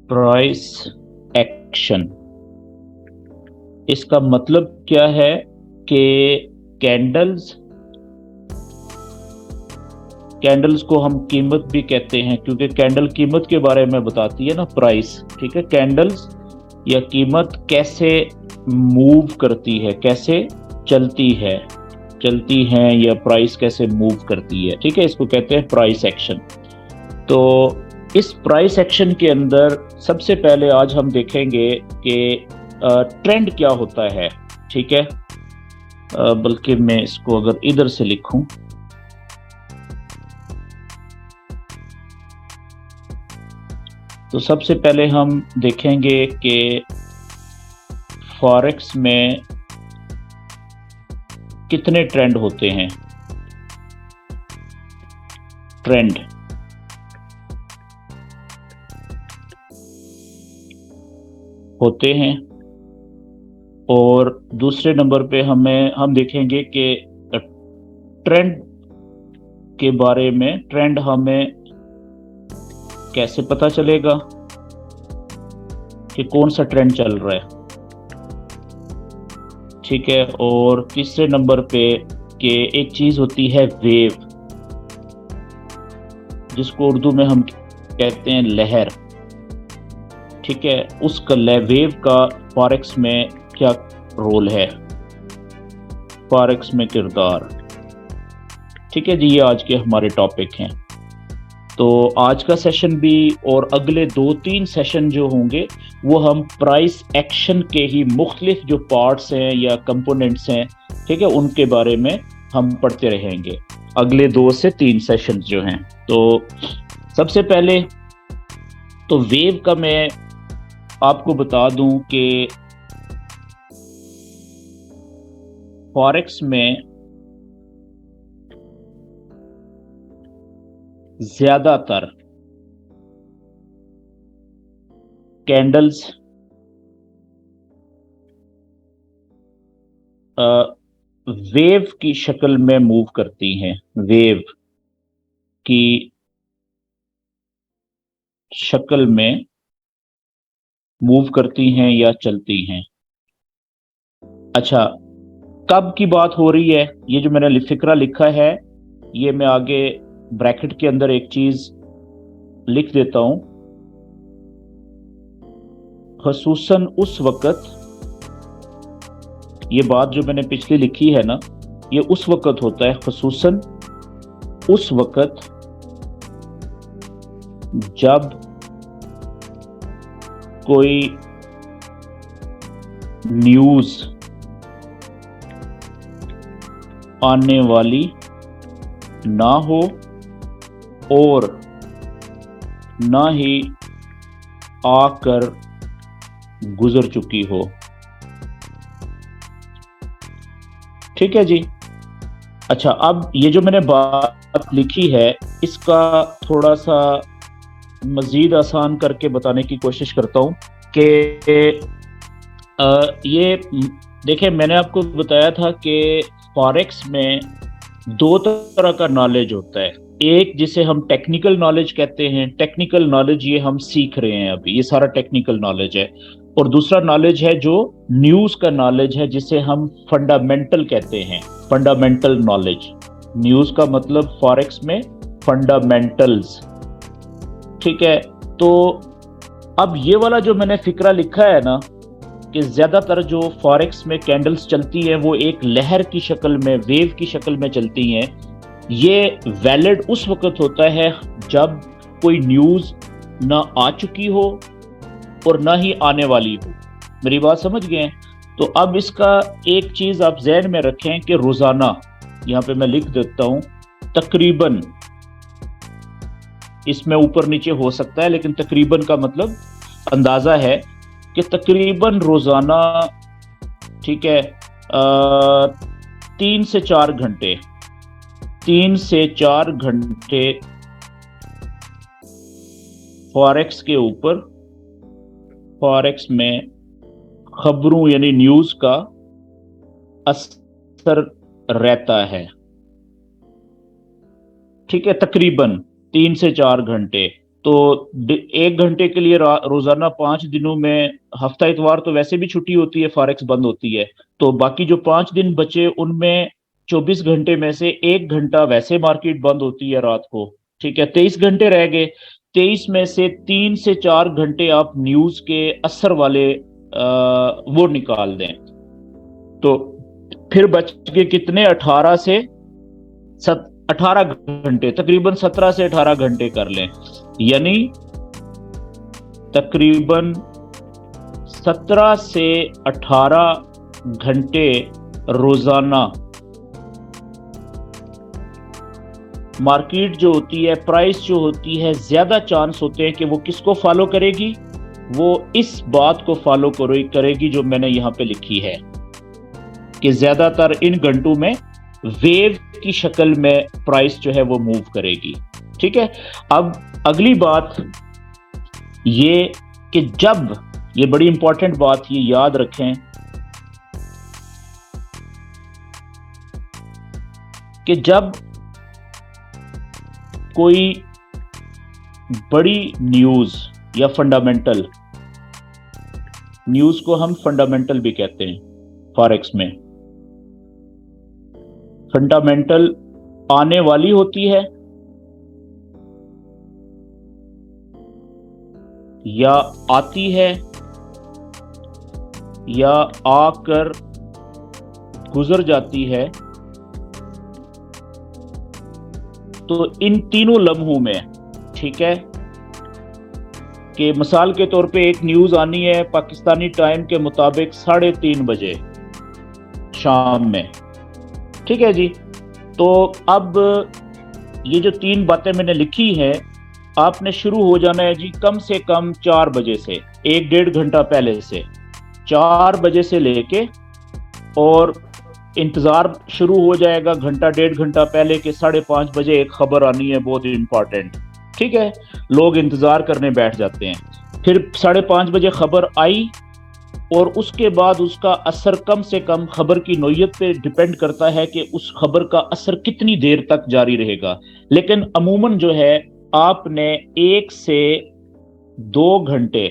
Price action, इसका मतलब क्या है कि कैंडल्स कैंडल्स को हम कीमत भी कहते हैं, क्योंकि कैंडल कीमत के बारे में बताती है ना, प्राइस। ठीक है, कैंडल्स या कीमत कैसे मूव करती है, कैसे चलती है चलती हैं, या प्राइस कैसे मूव करती है। ठीक है, इसको कहते हैं प्राइस एक्शन। तो इस प्राइस एक्शन के अंदर सबसे पहले आज हम देखेंगे कि ट्रेंड क्या होता है। ठीक है, बल्कि मैं इसको अगर इधर से लिखूं, तो सबसे पहले हम देखेंगे कि फॉरेक्स में कितने ट्रेंड होते हैं। ट्रेंड होते हैं, और दूसरे नंबर पे हम देखेंगे कि ट्रेंड के बारे में, ट्रेंड हमें कैसे पता चलेगा कि कौन सा ट्रेंड चल रहा है। ठीक है, और तीसरे नंबर पे कि एक चीज होती है वेव, जिसको उर्दू में हम कहते हैं लहर। ठीक है, उसका वेव का फॉरेक्स में क्या रोल है, फॉरेक्स में किरदार। ठीक है जी, ये आज के हमारे टॉपिक हैं। तो आज का सेशन भी और अगले 2-3 सेशन जो होंगे वो हम प्राइस एक्शन के ही मुख्तलिफ जो पार्ट्स हैं या कंपोनेंट्स हैं, ठीक है, उनके बारे में हम पढ़ते रहेंगे अगले 2 से 3 सेशन जो हैं। तो सबसे पहले तो वेव का मैं आपको बता दूं कि फॉरेक्स में ज्यादातर कैंडल्स वेव की शक्ल में मूव करती हैं, वेव की शक्ल में मूव करती हैं या चलती हैं। अच्छा, कब की बात हो रही है, ये जो मैंने फिक्रा लिखा है, ये मैं आगे ब्रैकेट के अंदर एक चीज लिख देता हूं। खसूसन उस वक्त, ये बात जो मैंने पिछली लिखी है ना, ये उस वक्त होता है, खसूसन उस वक्त जब कोई न्यूज आने वाली ना हो और ना ही आकर गुजर चुकी हो। ठीक है जी। अच्छा, अब ये जो मैंने बात लिखी है, इसका थोड़ा सा मजीद आसान करके बताने की कोशिश करता हूं कि ये देखिए, मैंने आपको बताया था कि फॉरेक्स में 2 तरह का नॉलेज होता है। एक जिसे हम टेक्निकल नॉलेज कहते हैं, टेक्निकल नॉलेज ये हम सीख रहे हैं अभी, ये सारा टेक्निकल नॉलेज है। और दूसरा नॉलेज है जो न्यूज का नॉलेज है, जिसे हम फंडामेंटल कहते हैं, फंडामेंटल नॉलेज। न्यूज का मतलब फॉरेक्स में फंडामेंटल्स। ठीक है, तो अब ये वाला जो मैंने फिक्रा लिखा है ना, कि ज्यादातर जो फॉरेक्स में कैंडल्स चलती हैं वो एक लहर की शक्ल में, वेव की शक्ल में चलती हैं, ये वैलिड उस वक्त होता है जब कोई न्यूज ना आ चुकी हो और ना ही आने वाली हो। मेरी बात समझ गए? तो अब इसका एक चीज आप ज़हन में रखें कि रोजाना, यहां पे मैं लिख देता हूं, तकरीबन, इसमें ऊपर नीचे हो सकता है, लेकिन तकरीबन का मतलब अंदाजा है कि तकरीबन रोजाना, ठीक है, 3 से 4 घंटे, 3 से 4 घंटे फॉरेक्स के ऊपर, फॉरेक्स में खबरों यानी न्यूज का असर रहता है। ठीक है, तकरीबन 3 से 4 घंटे। तो 1 घंटे के लिए रोजाना 5 दिनों में, हफ्ता इतवार तो वैसे भी छुट्टी होती है, फॉरेक्स बंद होती है, तो बाकी जो 5 दिन बचे उनमें 24 घंटे में से 1 घंटा वैसे मार्केट बंद होती है रात को। ठीक है, 23 घंटे रह गए। 23 में से 3 से 4 घंटे आप न्यूज के असर वाले वो निकाल दें, तो फिर बच के कितने, 18 घंटे, तकरीबन 17 से 18 घंटे कर लें, यानी तकरीबन 17 से 18 घंटे रोजाना मार्केट जो होती है, प्राइस जो होती है, ज्यादा चांस होते हैं कि वो किसको फॉलो करेगी, वो इस बात को फॉलो करेगी जो मैंने यहां पे लिखी है, कि ज्यादातर इन घंटों में वेव की शक्ल में प्राइस जो है वो मूव करेगी। ठीक है, अब अगली बात ये कि जब, ये बड़ी इंपॉर्टेंट बात, ये याद रखें कि जब कोई बड़ी न्यूज या फंडामेंटल न्यूज को हम फंडामेंटल भी कहते हैं फॉरेक्स में, फंडामेंटल आने वाली होती है या आती है या आकर गुजर जाती है, तो इन तीनों लम्हों में, ठीक है, कि मिसाल के तौर पे एक न्यूज आनी है पाकिस्तानी टाइम के मुताबिक 3:30 बजे शाम में, ठीक है जी, तो अब ये जो 3 बातें मैंने लिखी है, आपने शुरू हो जाना है जी कम से कम 4 बजे से, 1-1.5 घंटा पहले से, 4 बजे से लेके, और इंतजार शुरू हो जाएगा घंटा 1.5 घंटा पहले के 5:30 बजे एक खबर आनी है बहुत इंपॉर्टेंट। ठीक है, लोग इंतजार करने बैठ जाते हैं। फिर 5:30 बजे खबर आई और उसके बाद उसका असर कम से कम, खबर की नौयत पे डिपेंड करता है कि उस खबर का असर कितनी देर तक जारी रहेगा, लेकिन अमूमन जो है आपने 1 से 2 घंटे,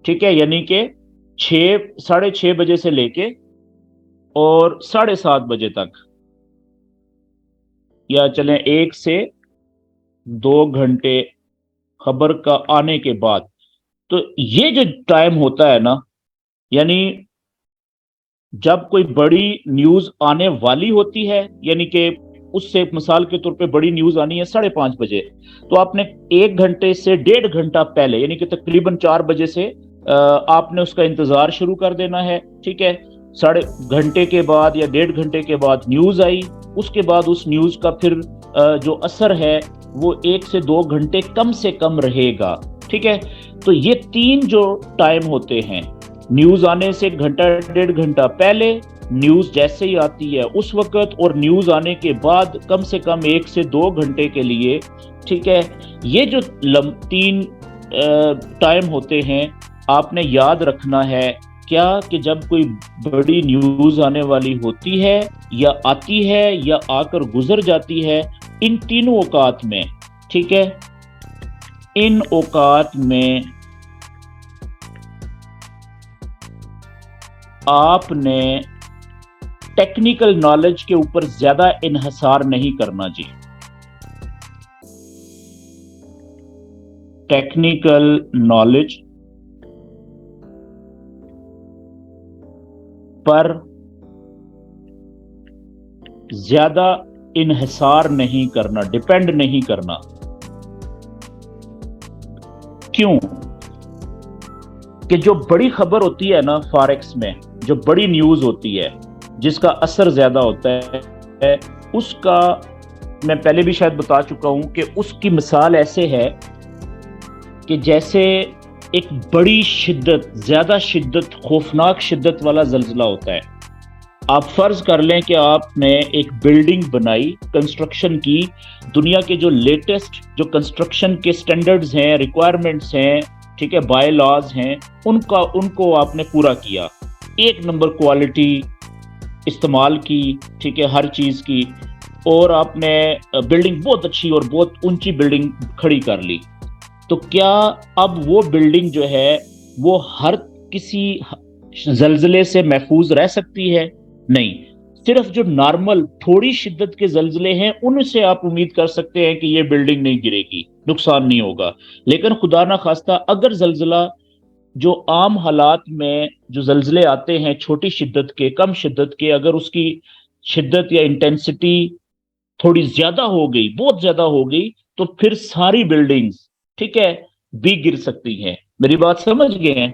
ठीक है, यानी कि 6-6:30 बजे से लेके और 7:30 बजे तक, या चलें 1 से 2 घंटे खबर का आने के बाद, तो ये जो टाइम होता है ना, यानी जब कोई बड़ी न्यूज आने वाली होती है, यानी कि उससे मिसाल के तौर पे बड़ी न्यूज आनी है 5:30 बजे, तो आपने 1 घंटे से 1.5 घंटा पहले, यानी कि तकरीबन 4 बजे से आपने उसका इंतजार शुरू कर देना है। ठीक है, 1.5 घंटे के बाद या 1.5 घंटे के बाद न्यूज आई, उसके बाद उस न्यूज का फिर जो असर है वो 1 से 2 घंटे कम से कम रहेगा। ठीक है, तो ये 3 जो टाइम होते हैं, न्यूज आने से 1-1.5 घंटा पहले, न्यूज जैसे ही आती है उस वक्त, और न्यूज आने के बाद कम से कम 1 से 2 घंटे के लिए। ठीक है, ये जो 3 टाइम होते हैं, आपने याद रखना है क्या, कि जब कोई बड़ी न्यूज आने वाली होती है या आती है या आकर गुजर जाती है, इन तीनों औकात में, ठीक है, इन औकात में आपने टेक्निकल नॉलेज के ऊपर ज्यादा इन्हिसार नहीं करना जी। टेक्निकल नॉलेज पर ज्यादा इन्हिसार नहीं करना, डिपेंड नहीं करना। क्यों? कि जो बड़ी खबर होती है ना फॉरेक्स में, जो बड़ी न्यूज होती है जिसका असर ज्यादा होता है, उसका मैं पहले भी शायद बता चुका हूं कि उसकी मिसाल ऐसे है कि जैसे एक बड़ी शिद्दत, ज्यादा शिद्दत, खौफनाक शिद्दत वाला जल्जला होता है। आप फर्ज कर लें कि आपने एक बिल्डिंग बनाई, कंस्ट्रक्शन की, दुनिया के जो लेटेस्ट जो कंस्ट्रक्शन के स्टैंडर्ड्स हैं, रिक्वायरमेंट्स हैं, ठीक है, बाय लॉज हैं, उनको आपने पूरा किया, 1 नंबर क्वालिटी इस्तेमाल की, ठीक है, हर चीज की, और आपने बिल्डिंग बहुत अच्छी और बहुत ऊंची बिल्डिंग खड़ी कर ली। तो क्या अब वो बिल्डिंग जो है वो हर किसी जल्जले से महफूज रह सकती है? नहीं। सिर्फ जो नॉर्मल थोड़ी शिद्दत के जल्जले हैं उनसे आप उम्मीद कर सकते हैं कि ये बिल्डिंग नहीं गिरेगी, नुकसान नहीं होगा। लेकिन खुदा ना खास्ता अगर जल्जला, जो आम हालात में जो जल्जले आते हैं छोटी शिद्दत के, कम शिद्दत के, अगर उसकी शिद्दत या इंटेंसिटी थोड़ी ज्यादा हो गई, बहुत ज्यादा हो गई, तो फिर सारी बिल्डिंग्स, ठीक है, भी गिर सकती हैं। मेरी बात समझ गए हैं?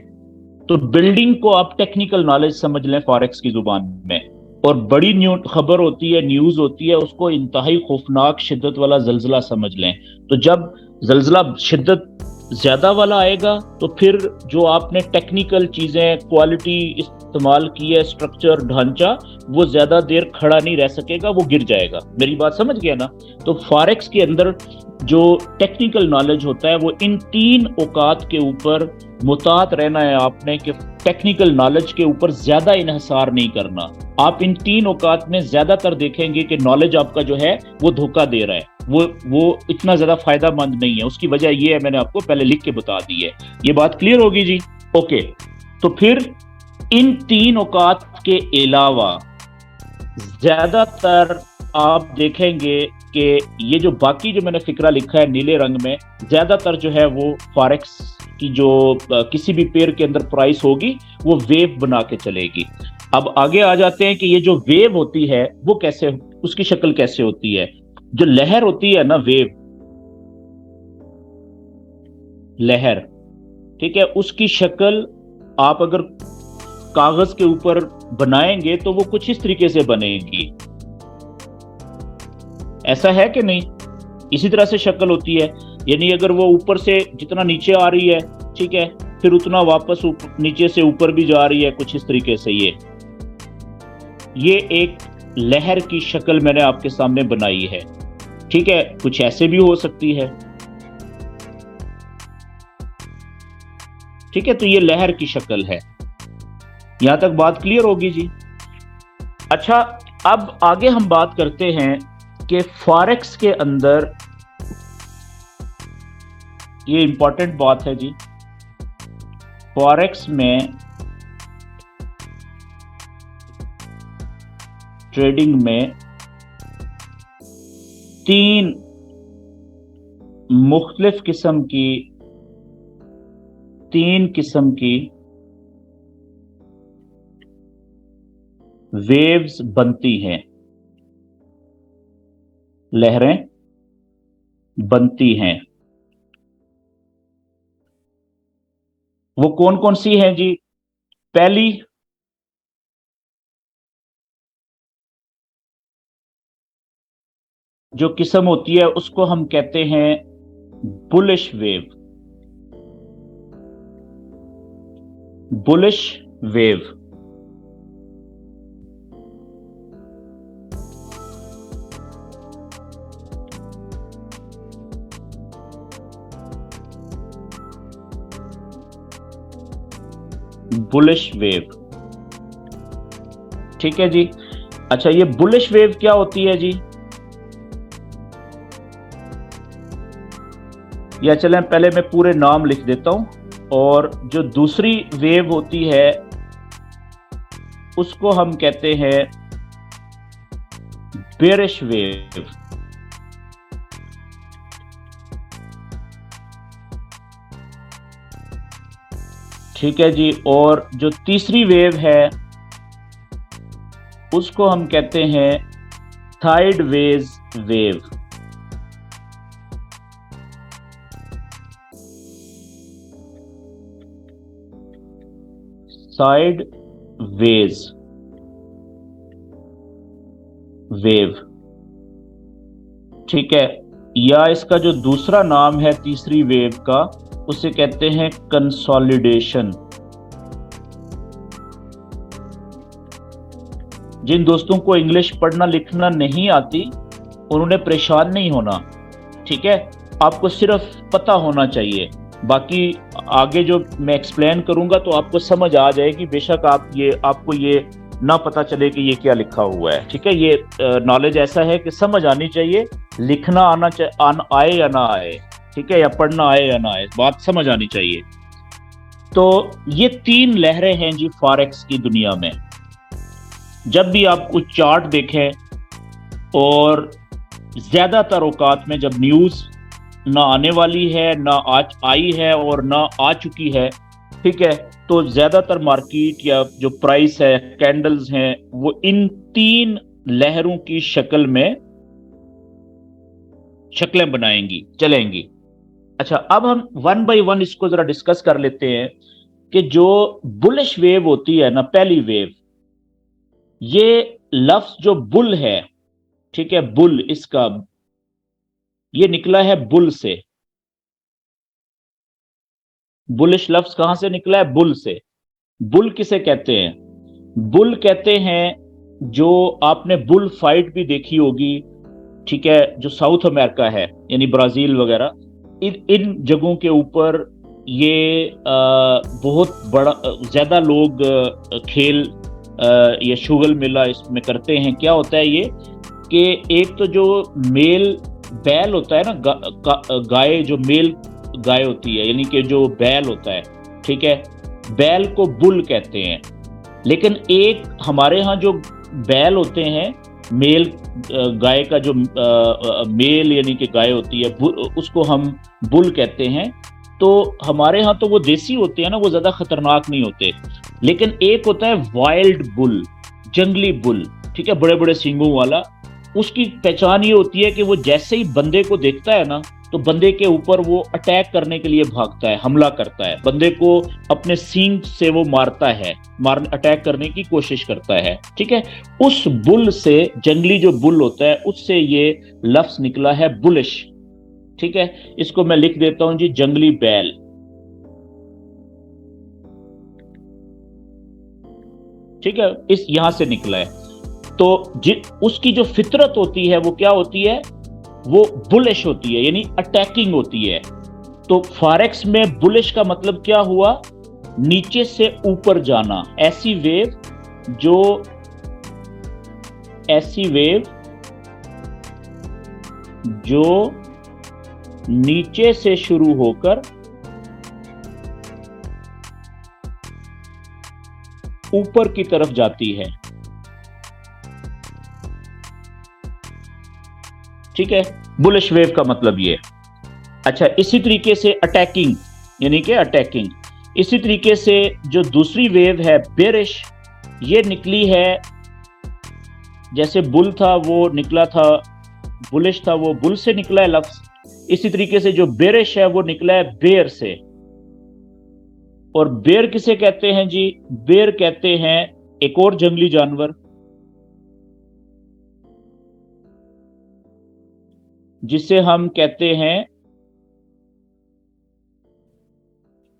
तो बिल्डिंग को आप टेक्निकल नॉलेज समझ लें फॉरेक्स की जुबान में। और बड़ी न्यू खबर होती है, न्यूज होती है, उसको इंतहाई खौफनाक शिद्दत वाला जल्जला समझ लें। तो जब जल्जला शिद्दत ज्यादा वाला आएगा तो फिर जो आपने टेक्निकल चीजें, क्वालिटी इस्तेमाल की है, स्ट्रक्चर, ढांचा, वो ज्यादा देर खड़ा नहीं रह सकेगा, वो गिर जाएगा। मेरी बात समझ गया ना? तो फॉरेक्स के अंदर जो टेक्निकल नॉलेज होता है वो इन तीन औकात के ऊपर मुतात रहना है आपने, कि टेक्निकल नॉलेज के ऊपर ज्यादा इन्हिसार नहीं करना। आप इन तीन औकात में ज्यादातर देखेंगे कि नॉलेज आपका जो है वो धोखा दे रहा है, वो इतना ज्यादा फायदा मंद नहीं है। उसकी वजह ये है, मैंने आपको पहले लिख के बता दी है। ये बात क्लियर होगी जी? ओके। तो फिर इन तीन औकात के अलावा ज्यादातर आप देखेंगे कि ये जो बाकी जो मैंने फिक्रा लिखा है नीले रंग में, ज्यादातर जो है वो फॉरेक्स की जो किसी भी पेयर के अंदर प्राइस होगी वो वेव बना के चलेगी। अब आगे आ जाते हैं कि ये जो वेव होती है वो कैसे, उसकी शक्ल कैसे होती है। जो लहर होती है ना, वेव, लहर, ठीक है, उसकी शक्ल आप अगर कागज के ऊपर बनाएंगे तो वो कुछ इस तरीके से बनेगी। ऐसा है कि नहीं? इसी तरह से शक्ल होती है। यानी अगर वो ऊपर से जितना नीचे आ रही है, ठीक है, फिर उतना वापस नीचे से ऊपर भी जा रही है, कुछ इस तरीके से। ये एक लहर की शक्ल मैंने आपके सामने बनाई है, ठीक है। कुछ ऐसे भी हो सकती है, ठीक है। तो ये लहर की शक्ल है। यहां तक बात क्लियर होगी जी? अच्छा, अब आगे हम बात करते हैं कि फॉरेक्स के अंदर, ये इंपॉर्टेंट बात है जी, फॉरेक्स में ट्रेडिंग में तीन मुख्तलिफ किस्म की, तीन किस्म की वेव्स बनती हैं, लहरें बनती हैं। वो कौन कौन सी हैं जी? पहली जो किस्म होती है उसको हम कहते हैं bullish wave. Bullish wave. Bullish wave, ठीक है जी। अच्छा, ये बुलिश वेव क्या होती है जी? या चलें पहले मैं पूरे नाम लिख देता हूं। और जो दूसरी वेव होती है उसको हम कहते हैं बेरिश वेव, ठीक है जी। और जो तीसरी वेव है उसको हम कहते हैं साइडवेज वेव। साइडवेज वेव, ठीक है। या इसका जो दूसरा नाम है तीसरी वेव का, उसे कहते हैं कंसोलिडेशन। जिन दोस्तों को इंग्लिश पढ़ना लिखना नहीं आती उन्होंने परेशान नहीं होना, ठीक है। आपको सिर्फ पता होना चाहिए, बाकी आगे जो मैं एक्सप्लेन करूंगा तो आपको समझ आ जाएगी। बेशक आपको ये ना पता चले कि ये क्या लिखा हुआ है, ठीक है। ये नॉलेज ऐसा है कि समझ आनी चाहिए, लिखना आए या ना आए, ठीक है, या पढ़ना आए या ना आए, बात समझ आनी चाहिए। तो ये तीन लहरें हैं जी फॉरेक्स की दुनिया में। जब भी आप कुछ चार्ट देखें, और ज्यादातर औकात में जब न्यूज ना आने वाली है, ना आज आई है और ना आ चुकी है, ठीक है, तो ज्यादातर मार्केट या जो प्राइस है, कैंडल्स हैं, वो इन तीन लहरों की शक्ल में शक्लें बनाएंगी, चलेंगी। अच्छा, अब हम वन बाय वन इसको जरा डिस्कस कर लेते हैं कि जो बुलिश वेव होती है ना, पहली वेव, ये लफ्ज जो बुल है, ठीक है, बुल, इसका ये निकला है बुल से। बुलिश लफ्ज कहां से निकला है? बुल से। बुल किसे कहते हैं? बुल कहते हैं, जो आपने बुल फाइट भी देखी होगी, ठीक है, जो साउथ अमेरिका है, यानी ब्राजील वगैरह, इन इन जगहों के ऊपर ये बहुत बड़ा ज्यादा लोग खेल या शुगल मेला इसमें करते हैं। क्या होता है ये कि एक तो जो मेल बैल होता है ना, गाय, जो मेल गाय होती है, यानी कि जो बैल होता है, ठीक है, बैल को बुल कहते हैं। लेकिन एक हमारे यहाँ जो बैल होते हैं, मेल गाय का जो मेल यानी कि गाय होती है, उसको हम बुल कहते हैं। तो हमारे यहाँ तो वो देसी होते हैं ना, वो ज्यादा खतरनाक नहीं होते। लेकिन एक होता है वाइल्ड बुल, जंगली बुल, ठीक है, बड़े बड़े सींगों वाला। उसकी पहचान ये होती है कि वो जैसे ही बंदे को देखता है ना, तो बंदे के ऊपर वो अटैक करने के लिए भागता है, हमला करता है, बंदे को अपने सींग से वो मारता है, अटैक करने की कोशिश करता है, ठीक है। उस बुल से, जंगली जो बुल होता है, उससे ये लफ्ज निकला है बुलिश, ठीक है। इसको मैं लिख देता हूं जी, जंगली बैल, ठीक है, इस यहां से निकला है। तो उसकी जो फितरत होती है वो क्या होती है? वो बुलिश होती है, यानी अटैकिंग होती है। तो फॉरेक्स में बुलिश का मतलब क्या हुआ? नीचे से ऊपर जाना। ऐसी वेव जो नीचे से शुरू होकर ऊपर की तरफ जाती है, ठीक है, बुलिश वेव का मतलब ये। अच्छा, इसी तरीके से अटैकिंग, यानी कि अटैकिंग, इसी तरीके से जो दूसरी वेव है बेरिश, ये निकली है, जैसे बुल था वो निकला था, बुलिश था वो बुल से निकला है लफ्ज। इसी तरीके से जो बेरिश है वो निकला है बेर से। और बेर किसे कहते हैं जी? बेर कहते हैं एक और जंगली जानवर जिसे हम कहते हैं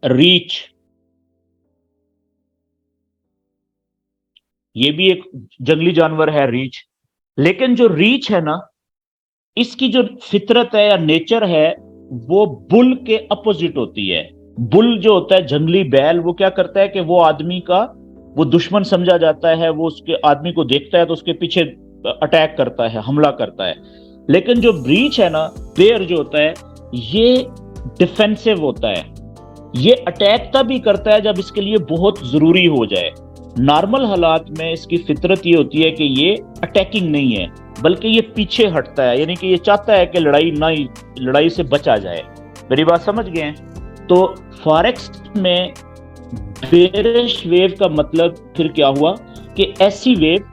रीछ। ये भी एक जंगली जानवर है, रीछ। लेकिन जो रीछ है ना, इसकी जो फितरत है या नेचर है, वो बुल के अपोजिट होती है। बुल जो होता है, जंगली बैल, वो क्या करता है कि वो आदमी का वो दुश्मन समझा जाता है, वो उसके आदमी को देखता है तो उसके पीछे अटैक करता है, हमला करता है। लेकिन जो ब्रीच है ना, बेयर जो होता है, ये डिफेंसिव होता है। ये अटैक तभी करता है जब इसके लिए बहुत जरूरी हो जाए। नॉर्मल हालात में इसकी फितरत ये होती है कि ये अटैकिंग नहीं है, बल्कि ये पीछे हटता है, यानी कि ये चाहता है कि लड़ाई से बचा जाए। मेरी बात समझ गए हैं? तो फॉरेक्स में बेरिश वेव का मतलब फिर क्या हुआ कि ऐसी वेव,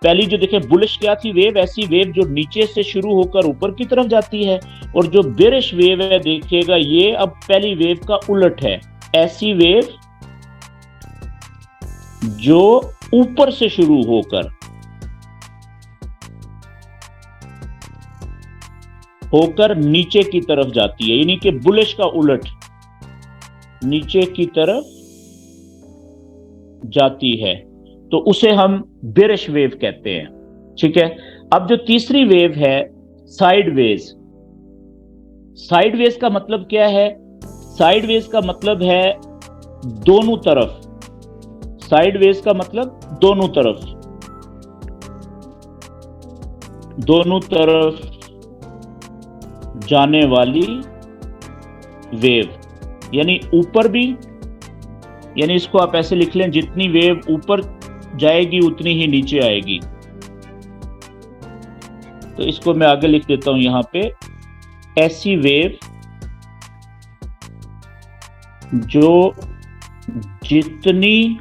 पहली जो देखें बुलिश क्या थी वेव, ऐसी वेव जो नीचे से शुरू होकर ऊपर की तरफ जाती है। और जो बेरिश वेव है, देखिएगा, ये अब पहली वेव का उलट है। ऐसी वेव जो ऊपर से शुरू होकर नीचे की तरफ जाती है, यानी कि बुलिश का उलट, नीचे की तरफ जाती है, तो उसे हम बेरिश वेव कहते हैं, ठीक है। अब जो तीसरी वेव है साइडवेज। साइडवेज का मतलब क्या है? साइडवेज का मतलब है दोनों तरफ। साइडवेज का मतलब दोनों तरफ जाने वाली वेव, यानी ऊपर भी, यानी इसको आप ऐसे लिख लें, जितनी वेव ऊपर जाएगी उतनी ही नीचे आएगी। तो इसको मैं आगे लिख देता हूं यहां पे, ऐसी वेव जो जितनी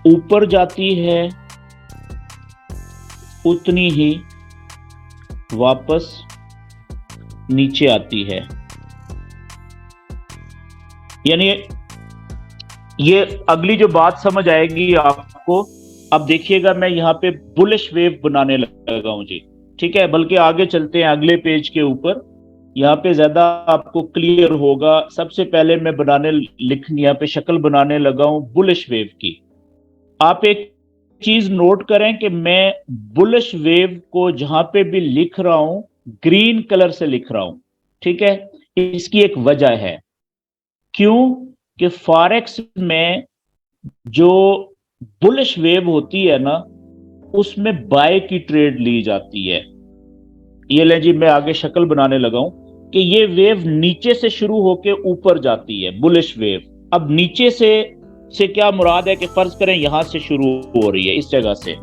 ऊपर जाती है उतनी ही वापस नीचे आती है। यानी ये अगली जो बात समझ आएगी आपको, अब देखिएगा मैं यहाँ पे बुलिश वेव बनाने लगा हूं जी, ठीक है। बल्कि आगे चलते हैं अगले पेज के ऊपर, यहाँ पे ज्यादा आपको क्लियर होगा। सबसे पहले मैं यहाँ पे शक्ल बनाने लगा हूं बुलिश वेव की। आप एक चीज नोट करें कि मैं बुलिश वेव को जहां पे भी लिख रहा हूं ग्रीन कलर से लिख रहा हूं, ठीक है। इसकी एक वजह है, क्यों कि फॉरेक्स में जो बुलिश वेव होती है ना, उसमें बाय की ट्रेड ली जाती है। ये ले जी, मैं आगे शक्ल बनाने लगा हूं कि ये वेव नीचे से शुरू होकर ऊपर जाती है, बुलिश वेव। अब नीचे से क्या मुराद है कि फर्ज करें यहां से शुरू हो रही है, इस जगह से,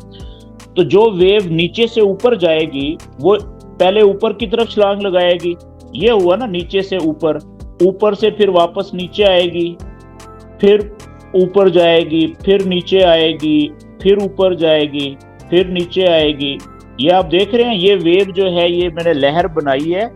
तो जो वेव नीचे से ऊपर जाएगी वो पहले ऊपर की तरफ छलांग लगाएगी। ये हुआ ना, नीचे से ऊपर, ऊपर से फिर वापस नीचे आएगी, फिर ऊपर जाएगी, फिर नीचे आएगी, फिर ऊपर जाएगी, फिर नीचे आएगी। ये आप देख रहे हैं, ये वेव जो है, ये मैंने लहर बनाई है।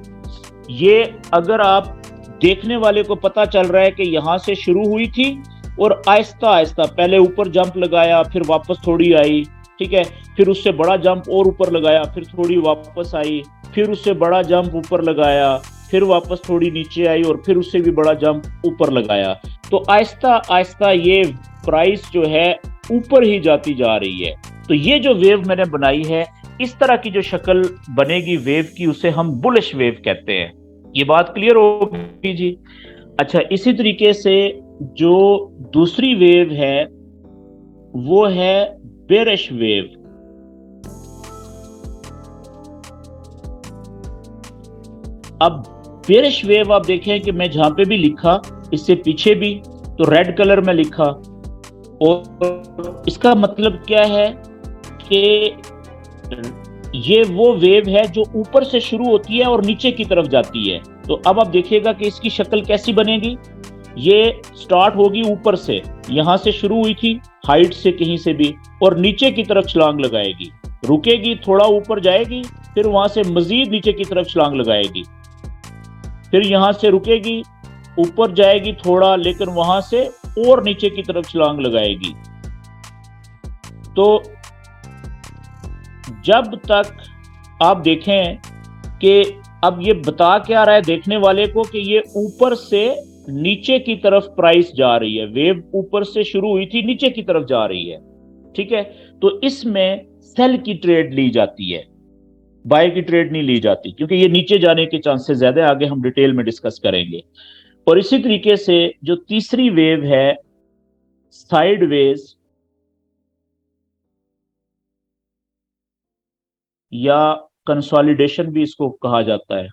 ये अगर आप देखने वाले को पता चल रहा है कि यहां से शुरू हुई थी और आहिस्ता आहिस्ता पहले ऊपर जंप लगाया, फिर वापस थोड़ी आई, ठीक है, फिर उससे बड़ा जंप और ऊपर लगाया, फिर थोड़ी वापस आई, फिर उससे बड़ा जंप ऊपर लगाया, फिर वापस थोड़ी नीचे आई और फिर उससे भी बड़ा जंप ऊपर लगाया। तो आहिस्ता आहिस्ता ये प्राइस जो है ऊपर ही जाती जा रही है। तो ये जो वेव मैंने बनाई है, इस तरह की जो शक्ल बनेगी वेव की, उसे हम बुलिश वेव कहते हैं। ये बात क्लियर होगी जी। अच्छा, इसी तरीके से जो दूसरी वेव है वो है बेरिश वेव। अब बेरिश वेव आप देखें कि मैं जहां पे भी लिखा, इससे पीछे भी तो रेड कलर में लिखा, और इसका मतलब क्या है कि ये वो वेव है जो ऊपर से शुरू होती है और नीचे की तरफ जाती है। तो अब आप देखिएगा कि इसकी शक्ल कैसी बनेगी। ये स्टार्ट होगी ऊपर से, यहां से शुरू हुई थी हाइट से कहीं से भी, और नीचे की तरफ छलांग लगाएगी, रुकेगी, थोड़ा ऊपर जाएगी, फिर वहां से मजीद नीचे की तरफ छलांग लगाएगी, फिर यहां से रुकेगी, ऊपर जाएगी थोड़ा, लेकिन वहां से और नीचे की तरफ छलांग लगाएगी। तो जब तक आप देखें कि अब ये बता क्या रहा है देखने वाले को कि ये ऊपर से नीचे की तरफ प्राइस जा रही है, वेव ऊपर से शुरू हुई थी, नीचे की तरफ जा रही है, ठीक है। तो इसमें सेल की ट्रेड ली जाती है, बाय की ट्रेड नहीं ली जाती, क्योंकि ये नीचे जाने के चांसेस ज्यादा है। आगे हम डिटेल में डिस्कस करेंगे। और इसी तरीके से जो तीसरी वेव है साइडवेज या कंसोलिडेशन भी इसको कहा जाता है।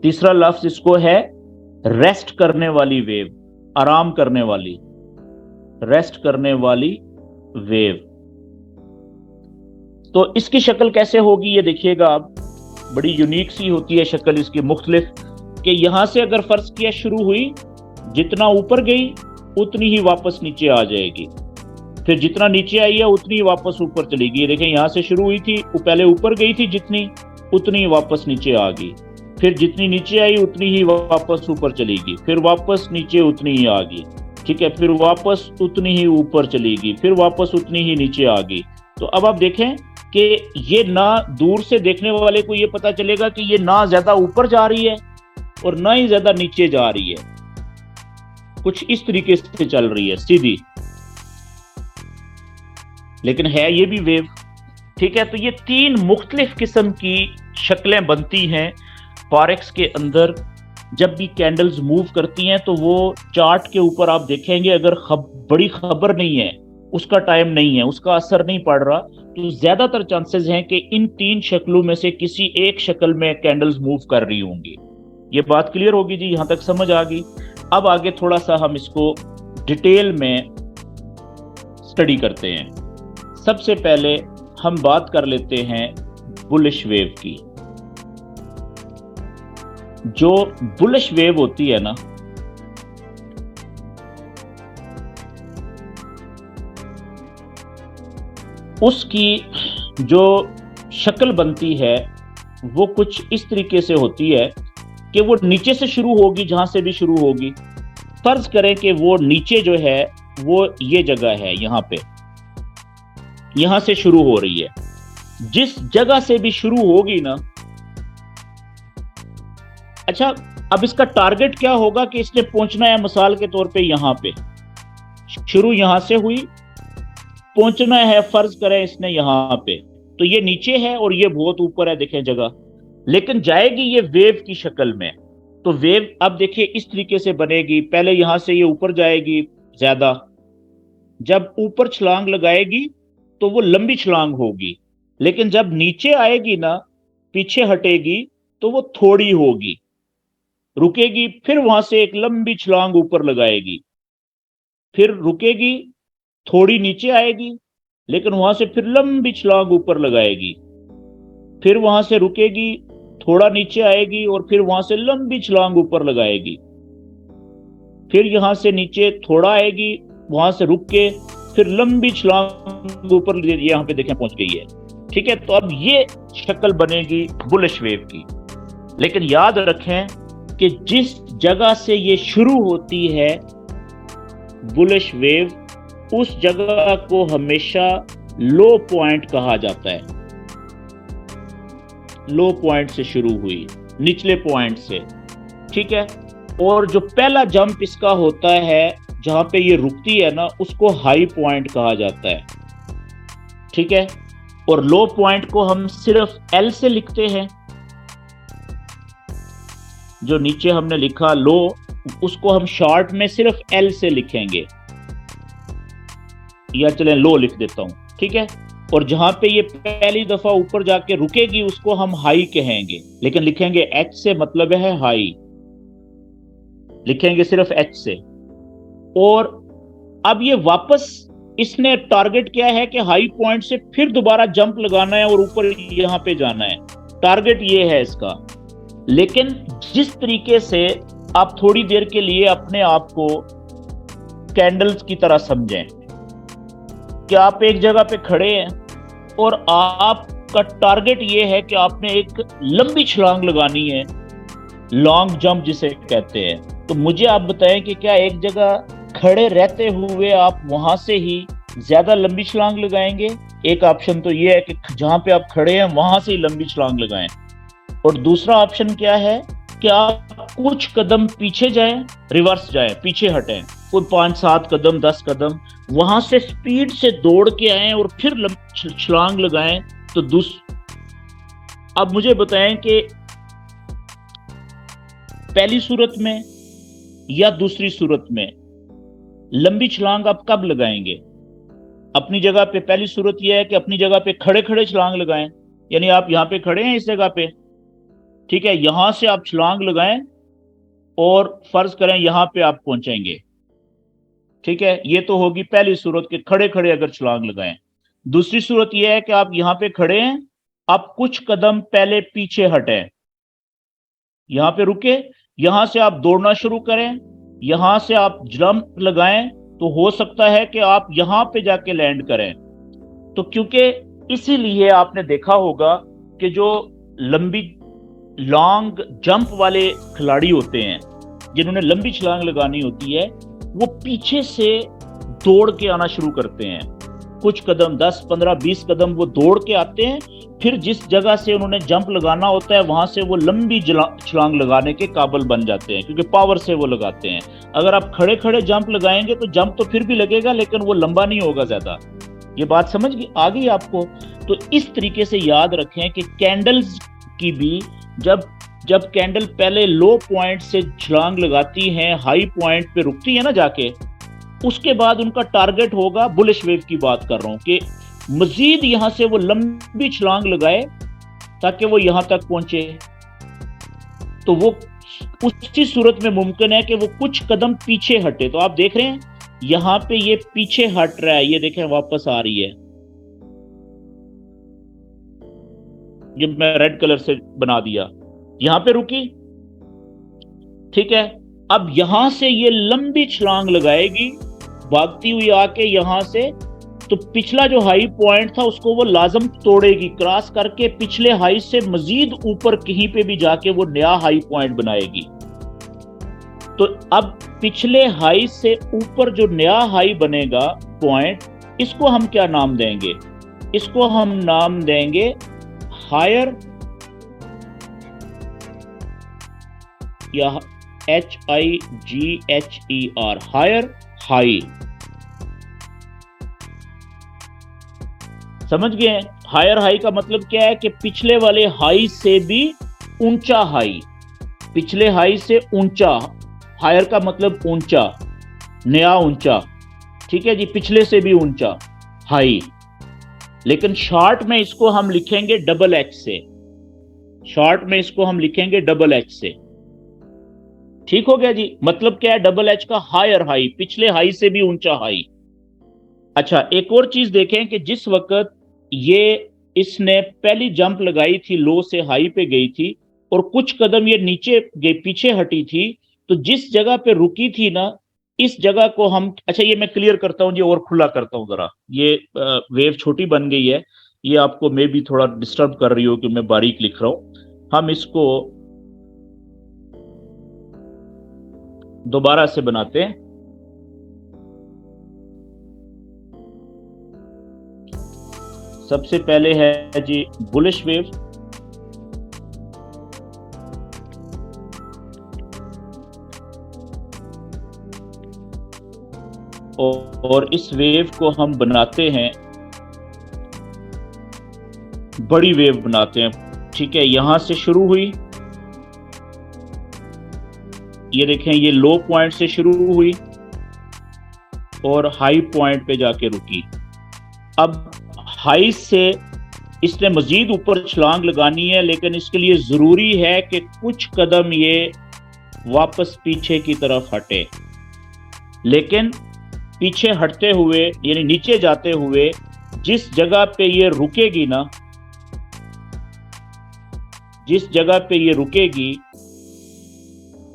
तीसरा लफ्ज इसको है रेस्ट करने वाली वेव, आराम करने वाली, रेस्ट करने वाली वेव। तो इसकी शक्ल कैसे होगी ये देखिएगा आप, बड़ी यूनिक सी होती है शक्ल इसकी, मुख्तलिफ, कि यहां से अगर फर्ज किया शुरू हुई, जितना ऊपर गई उतनी ही वापस नीचे आ जाएगी, फिर जितना नीचे आई है उतनी ही वापस ऊपर चलेगी। ये देखें, यहां से शुरू हुई थी, वो पहले ऊपर गई थी जितनी, उतनी ही वापस नीचे आ गई, फिर जितनी नीचे आई उतनी ही वापस ऊपर चलेगी, फिर वापस नीचे उतनी ही आ गई, ठीक है, फिर वापस उतनी ही ऊपर चलेगी, फिर वापस उतनी ही नीचे आ गई। तो अब आप देखें कि ये ना दूर से देखने वाले को ये पता चलेगा कि ये ना ज्यादा ऊपर जा रही है और ना ही ज्यादा नीचे जा रही है, कुछ इस तरीके से चल रही है सीधी, लेकिन है ये भी वेव, ठीक है। तो ये तीन मुख्तलिफ किस्म की शक्लें बनती हैं फॉरेक्स के अंदर। जब भी कैंडल्स मूव करती हैं तो वो चार्ट के ऊपर आप देखेंगे, अगर बड़ी खबर नहीं है उसका टाइम नहीं है, उसका असर नहीं पड़ रहा, तो ज्यादातर चांसेस हैं कि इन तीन शक्लों में से किसी एक शक्ल में कैंडल्स मूव कर रही होंगी। ये बात क्लियर होगी जी, यहां तक समझ आ गई। अब आगे थोड़ा सा हम इसको डिटेल में स्टडी करते हैं। सबसे पहले हम बात कर लेते हैं बुलिश वेव की। जो बुलिश वेव होती है ना, उसकी जो शक्ल बनती है वो कुछ इस तरीके से होती है कि वो नीचे से शुरू होगी, जहां से भी शुरू होगी। फर्ज करें कि वो नीचे जो है वो ये जगह है, यहां पे, यहां से शुरू हो रही है। जिस जगह से भी शुरू होगी ना, अच्छा, अब इसका टारगेट क्या होगा कि इसने पहुंचना है, मिसाल के तौर पे यहां पे शुरू यहां से हुई, पहुंचना है फर्ज करें इसने यहां पे, तो ये नीचे है और ये बहुत ऊपर है, देखें जगह, लेकिन जाएगी ये वेव की शक्ल में। तो वेव अब देखिए इस तरीके से बनेगी, पहले यहां से ये ऊपर जाएगी ज्यादा, जब ऊपर छलांग लगाएगी तो वो लंबी छलांग होगी, लेकिन जब नीचे आएगी ना, पीछे हटेगी, तो वो थोड़ी होगी, रुकेगी, फिर वहां से एक लंबी छलांग ऊपर लगाएगी, फिर रुकेगी, थोड़ी नीचे आएगी, लेकिन वहां से फिर लंबी छलांग ऊपर लगाएगी, फिर वहां से रुकेगी, थोड़ा नीचे आएगी, और फिर वहां से लंबी छलांग ऊपर लगाएगी, फिर यहां से नीचे थोड़ा आएगी, वहां से रुक के फिर लंबी छलांग ऊपर, यहां पे देखें पहुंच गई है। ठीक है, तो अब ये शक्ल बनेगी बुलिश वेव की। लेकिन याद रखें कि जिस जगह से ये शुरू होती है बुलिश वेव, उस जगह को हमेशा लो पॉइंट कहा जाता है। लो पॉइंट से शुरू हुई, निचले पॉइंट से, ठीक है। और जो पहला जंप इसका होता है जहां पे ये रुकती है ना, उसको हाई पॉइंट कहा जाता है, ठीक है। और लो पॉइंट को हम सिर्फ एल से लिखते हैं, जो नीचे हमने लिखा लो, उसको हम शॉर्ट में सिर्फ एल से लिखेंगे, या चलें लो लिख देता हूं, ठीक है। और जहां पे ये पहली दफा ऊपर जाके रुकेगी उसको हम हाई कहेंगे, लेकिन लिखेंगे एच से, मतलब है हाई, लिखेंगे सिर्फ एच से। और अब ये वापस, इसने टारगेट किया है कि हाई पॉइंट से फिर दोबारा जंप लगाना है और ऊपर यहां पे जाना है, टारगेट ये है इसका। लेकिन जिस तरीके से आप थोड़ी देर के लिए अपने आप को कैंडल्स की तरह समझें कि आप एक जगह पे खड़े हैं और आपका टारगेट ये है कि आपने एक लंबी छलांग लगानी है, लॉन्ग जंप जिसे कहते हैं। तो मुझे आप बताएं कि क्या एक जगह खड़े रहते हुए आप वहां से ही ज्यादा लंबी छलांग लगाएंगे? एक ऑप्शन तो ये है कि जहां पे आप खड़े हैं वहां से ही लंबी छलांग लगाएं, और दूसरा ऑप्शन क्या है कि आप कुछ कदम पीछे जाएं, रिवर्स जाएं, पीछे हटें, कोई 5-7 कदम 10 कदम, वहां से स्पीड से दौड़ के आए और फिर छलांग लगाएं। तो अब मुझे बताएं कि पहली सूरत में या दूसरी सूरत में लंबी छलांग आप कब लगाएंगे? अपनी जगह पे पहली सूरत यह है कि अपनी जगह पे खड़े खड़े छलांग लगाएं, यानी आप यहां पे खड़े हैं इस जगह पे, ठीक है, यहां से आप छलांग लगाएं और फर्ज करें यहां पे आप पहुंचेंगे, ठीक है। ये तो होगी पहली सूरत के खड़े खड़े अगर छलांग लगाएं। दूसरी सूरत यह है कि आप यहां पे खड़े हैं, आप कुछ कदम पहले पीछे हटें, यहां पे रुके, यहां से आप दौड़ना शुरू करें, यहां से आप जंप लगाएं, तो हो सकता है कि आप यहां पे जाके लैंड करें। तो क्योंकि इसीलिए आपने देखा होगा कि जो लंबी लॉन्ग जंप वाले खिलाड़ी होते हैं, जिन्होंने लंबी छलांग लगानी होती है, वो पीछे से दौड़ के आना शुरू करते हैं, कुछ कदम 10, 15, 20 कदम वो दौड़ के आते हैं, फिर जिस जगह से उन्होंने जंप लगाना होता है वहां से वो लंबी छलांग लगाने के काबिल बन जाते हैं, क्योंकि पावर से वो लगाते हैं। अगर आप खड़े खड़े जंप लगाएंगे तो जंप तो फिर भी लगेगा, लेकिन वो लंबा नहीं होगा ज्यादा। ये बात समझ आ गई आपको? तो इस तरीके से याद रखें कि कैंडल्स की भी जब कैंडल पहले लो पॉइंट से छलांग लगाती है, हाई पॉइंट पे रुकती है ना जाके, उसके बाद उनका टारगेट होगा, बुलिश वेव की बात कर रहा हूं, कि मजीद यहां से वो लंबी छलांग लगाए ताकि वो यहां तक पहुंचे। तो वो उसी सूरत में मुमकिन है कि वो कुछ कदम पीछे हटे। तो आप देख रहे हैं यहां पे ये पीछे हट रहा है, ये देखें वापस आ रही है, जब मैं रेड कलर से बना दिया, यहां पे रुकी, ठीक है। अब यहां से ये लंबी छलांग लगाएगी भागती हुई आके यहां से, तो पिछला जो हाई पॉइंट था उसको वो लाजम तोड़ेगी, क्रॉस करके पिछले हाई से मजीद ऊपर कहीं पे भी जाके वो नया हाई पॉइंट बनाएगी। तो अब पिछले हाई से ऊपर जो नया हाई बनेगा पॉइंट, इसको हम क्या नाम देंगे? इसको हम नाम देंगे हायर, या HIGHER, हायर हाई। समझ गए? हायर हाई का मतलब क्या है कि पिछले वाले हाई से भी ऊंचा हाई, पिछले हाई से ऊंचा। हायर का मतलब ऊंचा, नया ऊंचा, ठीक है जी, पिछले से भी ऊंचा हाई। लेकिन शॉर्ट में इसको हम लिखेंगे डबल एच से, शॉर्ट में इसको हम लिखेंगे डबल एच से। ठीक हो गया जी? मतलब क्या है डबल एच का? हायर हाई, पिछले हाई से भी ऊंचा हाई। अच्छा, एक और चीज देखें कि जिस वक्त ये इसने पहली जंप लगाई थी, लो से हाई पे गई थी और कुछ कदम ये नीचे पीछे हटी थी, तो जिस जगह पे रुकी थी ना, इस जगह को हम, अच्छा ये मैं क्लियर करता हूं जी और खुला करता हूं जरा, ये वेव छोटी बन गई है, ये आपको मे भी थोड़ा डिस्टर्ब कर रही हो कि मैं बारीक लिख रहा हूं। हम इसको दोबारा से बनाते हैं। सबसे पहले है जी बुलिश वेव, और इस वेव को हम बनाते हैं, बड़ी वेव बनाते हैं, ठीक है। यहां से शुरू हुई, ये देखें, ये लो पॉइंट से शुरू हुई और हाई पॉइंट पे जाके रुकी। अब हाई से इसने मजीद ऊपर छलांग लगानी है, लेकिन इसके लिए जरूरी है कि कुछ कदम ये वापस पीछे की तरफ हटे। लेकिन पीछे हटते हुए, यानी नीचे जाते हुए, जिस जगह पे ये रुकेगी ना, जिस जगह पे ये रुकेगी,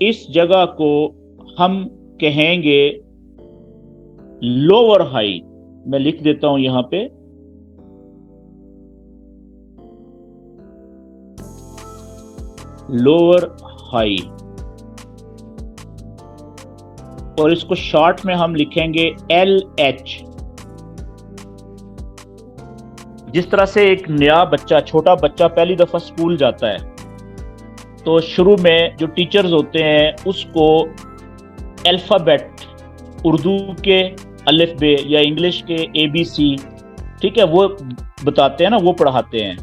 इस जगह को हम कहेंगे लोअर हाई। मैं लिख देता हूं यहां पे, लोअर हाई, और इसको शॉर्ट में हम लिखेंगे LH। जिस तरह से एक नया बच्चा, छोटा बच्चा पहली दफा स्कूल जाता है, तो शुरू में जो टीचर्स होते हैं उसको अल्फाबेट, उर्दू के अलिफ बे या इंग्लिश के ABC, ठीक है, वो बताते हैं ना, वो पढ़ाते हैं,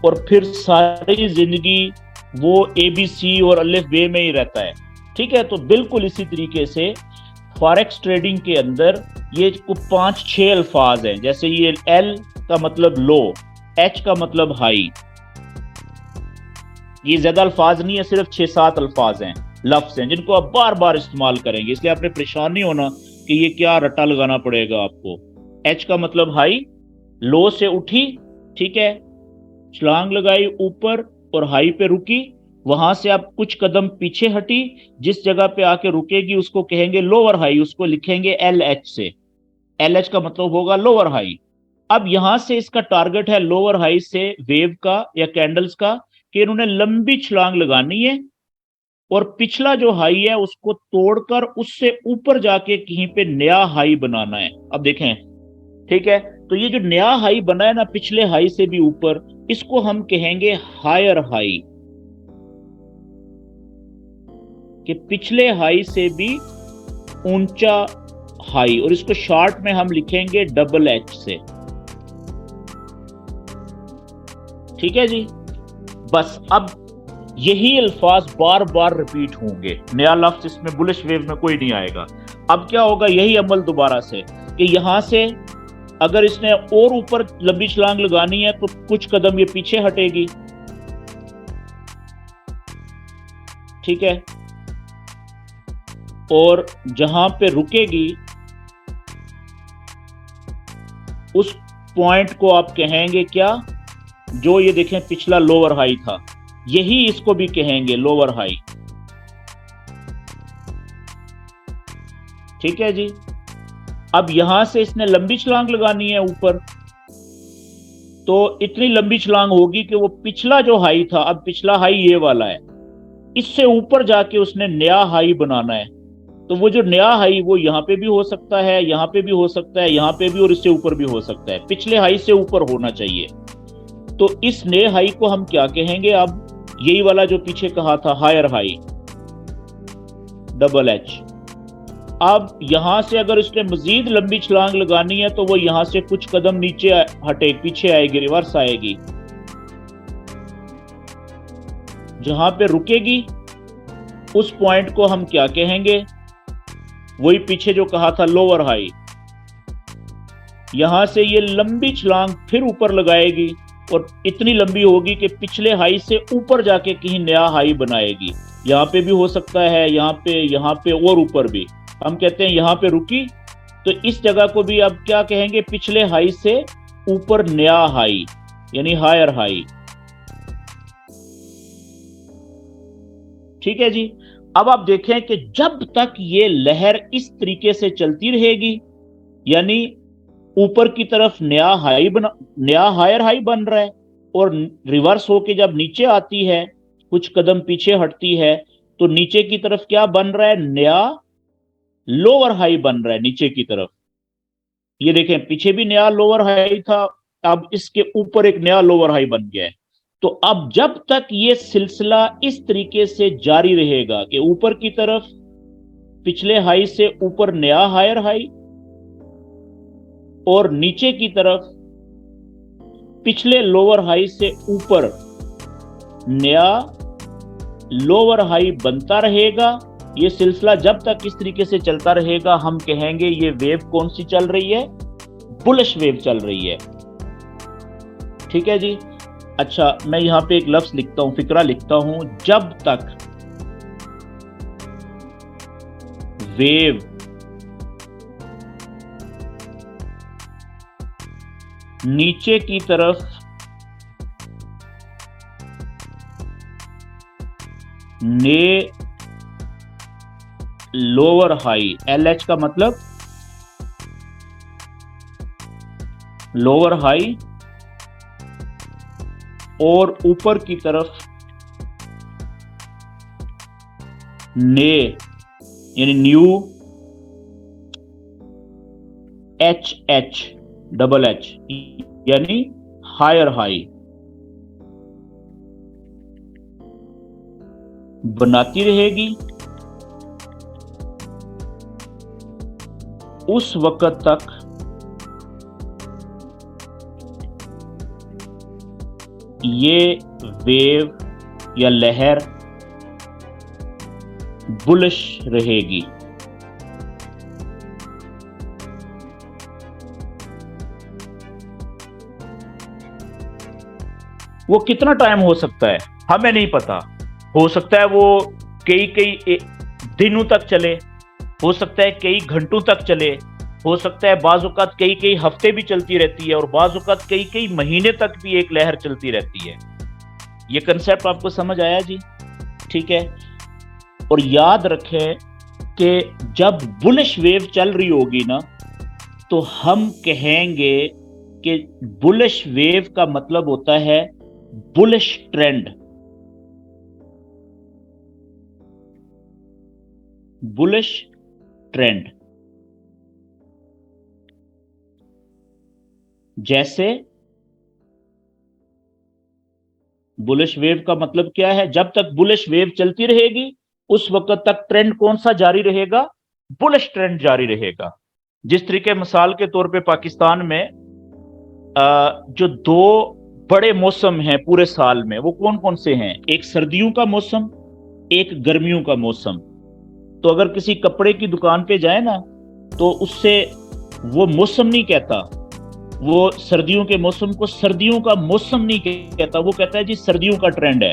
और फिर सारी जिंदगी वो ABC और अलिफ बे में ही रहता है, ठीक है। तो बिल्कुल इसी तरीके से फॉरेक्स ट्रेडिंग के अंदर ये 5-6 अल्फाज हैं, जैसे ये L का मतलब लो, H का मतलब हाई। ये ज्यादा अल्फाज नहीं है, सिर्फ 6-7 अल्फाज हैं, लफ्ज हैं, जिनको आप बार बार इस्तेमाल करेंगे, इसलिए आपने परेशान नहीं होना कि ये क्या रट्टा लगाना पड़ेगा आपको। H का मतलब हाई, लो से उठी, ठीक है, छलांग लगाई ऊपर और हाई पे रुकी, वहां से आप कुछ कदम पीछे हटी, जिस जगह पे आके रुकेगी उसको कहेंगे लोअर हाई, उसको लिखेंगे LH से। LH का मतलब होगा लोअर हाई। अब यहां से इसका टारगेट है लोअर हाई से वेव का या कैंडल्स का, कि इन्होंने लंबी छलांग लगानी है और पिछला जो हाई है उसको तोड़कर उससे ऊपर जाके कहीं पे नया हाई बनाना है। अब देखें, ठीक है, तो ये जो नया हाई बना है ना पिछले हाई से भी ऊपर, इसको हम कहेंगे हायर हाई, कि पिछले हाई से भी ऊंचा हाई, और इसको शॉर्ट में हम लिखेंगे डबल एच से। ठीक है जी, बस अब यही अल्फाज बार बार रिपीट होंगे, नया लफ्ज इसमें बुलिश वेव में कोई नहीं आएगा। अब क्या होगा, यही अमल दोबारा से कि यहां से अगर इसने और ऊपर लंबी छलांग लगानी है तो कुछ कदम ये पीछे हटेगी, ठीक है, और जहां पे रुकेगी उस पॉइंट को आप कहेंगे क्या, जो ये देखें पिछला लोअर हाई था, यही इसको भी कहेंगे लोअर हाई। ठीक है जी। अब यहां से इसने लंबी छलांग लगानी है ऊपर, तो इतनी लंबी छलांग होगी कि वो पिछला जो हाई था, अब पिछला हाई ये वाला है, इससे ऊपर जाके उसने नया हाई बनाना है। तो वो जो नया हाई वो यहाँ पे भी हो सकता है, यहाँ पे भी हो सकता है, यहाँ पे भी, और इससे ऊपर भी हो सकता है, पिछले हाई से ऊपर होना चाहिए। तो इस नए हाई को हम क्या कहेंगे, अब यही वाला जो पीछे कहा था हायर हाई, डबल एच। अब यहां से अगर उसने मजीद लंबी छलांग लगानी है तो वो यहां से कुछ कदम नीचे हटे, पीछे आएगी, रिवर्स आएगी, जहां पे रुकेगी उस पॉइंट को हम क्या कहेंगे, वही पीछे जो कहा था लोअर हाई। यहां से ये लंबी छलांग फिर ऊपर लगाएगी और इतनी लंबी होगी कि पिछले हाई से ऊपर जाके कहीं नया हाई बनाएगी। यहाँ पे भी हो सकता है, यहाँ पे और ऊपर भी। हम कहते हैं यहाँ पे रुकी, तो इस जगह को भी अब क्या कहेंगे, पिछले हाई से ऊपर नया हाई, यानी हायर हाई। ठीक है जी। अब आप देखें कि जब तक ये लहर इस तरीके से चलती रहेगी, यानी ऊपर की तरफ नया हायर हाई बन रहा है, और रिवर्स होके जब नीचे आती है, कुछ कदम पीछे हटती है, तो नीचे की तरफ क्या बन रहा है, नया लोअर हाई बन रहा है नीचे की तरफ। ये देखें पीछे भी नया लोअर हाई था, अब इसके ऊपर एक नया लोअर हाई बन गया है। तो अब जब तक ये सिलसिला इस तरीके से जारी रहेगा कि ऊपर की तरफ पिछले हाई से ऊपर नया हायर हाई, और नीचे की तरफ पिछले लोअर हाई से ऊपर नया लोअर हाई बनता रहेगा, ये सिलसिला जब तक इस तरीके से चलता रहेगा, हम कहेंगे ये वेव कौन सी चल रही है, बुलिश वेव चल रही है। ठीक है जी। अच्छा, मैं यहां पे एक लफ्ज लिखता हूं, फिक्रा लिखता हूं, जब तक वेव नीचे की तरफ ने लोअर हाई, LH का मतलब लोअर हाई, और ऊपर की तरफ ने यानी न्यू HH डबल एच, यानी हायर हाई बनाती रहेगी, उस वक्त तक ये वेव या लहर बुलिश रहेगी। वो कितना टाइम हो सकता है हमें नहीं पता, हो सकता है वो कई कई दिनों तक चले, हो सकता है कई घंटों तक चले, हो सकता है बाज़ औक़ात कई कई हफ्ते भी चलती रहती है, और बाज़ औक़ात कई कई महीने तक भी एक लहर चलती रहती है। ये कंसेप्ट आपको समझ आया जी? ठीक है। और याद रखें कि जब बुलिश वेव चल रही होगी ना, तो हम कहेंगे कि बुलिश वेव का मतलब होता है बुलिश ट्रेंड। बुलिश ट्रेंड, जैसे बुलिश वेव का मतलब क्या है, जब तक बुलिश वेव चलती रहेगी उस वक्त तक ट्रेंड कौन सा जारी रहेगा, बुलिश ट्रेंड जारी रहेगा। जिस तरीके मिसाल के तौर पे पाकिस्तान में जो दो बड़े मौसम हैं पूरे साल में, वो कौन कौन से हैं? एक सर्दियों का मौसम, एक गर्मियों का मौसम। तो अगर किसी कपड़े की दुकान पे जाए ना, तो उससे वो मौसम नहीं कहता, वो सर्दियों के मौसम को सर्दियों का मौसम नहीं कहता, वो कहता है जी सर्दियों का ट्रेंड है।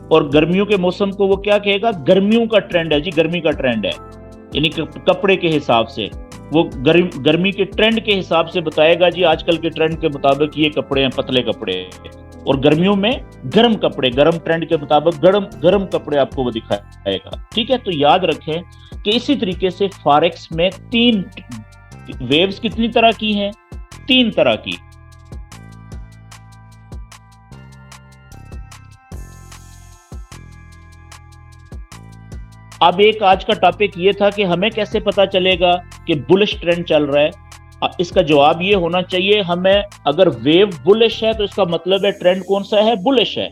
और गर्मियों के मौसम को वो क्या कहेगा? गर्मियों का ट्रेंड है जी, गर्मी का ट्रेंड है। यानी कपड़े के हिसाब से वो गर्मी के ट्रेंड के हिसाब से बताएगा जी, आजकल के ट्रेंड के मुताबिक ये कपड़े हैं, पतले कपड़े। और गर्मियों में गर्म कपड़े, गर्म ट्रेंड के मुताबिक गर्म गर्म कपड़े आपको वो दिखाएगा। ठीक है, तो याद रखें कि इसी तरीके से फॉरेक्स में तीन वेव्स कितनी तरह की हैं? तीन तरह की। अब एक आज का टॉपिक ये था कि हमें कैसे पता चलेगा कि बुलिश ट्रेंड चल रहा है। इसका जवाब ये होना चाहिए हमें, अगर वेव बुलिश है तो इसका मतलब है ट्रेंड कौन सा है? बुलिश है।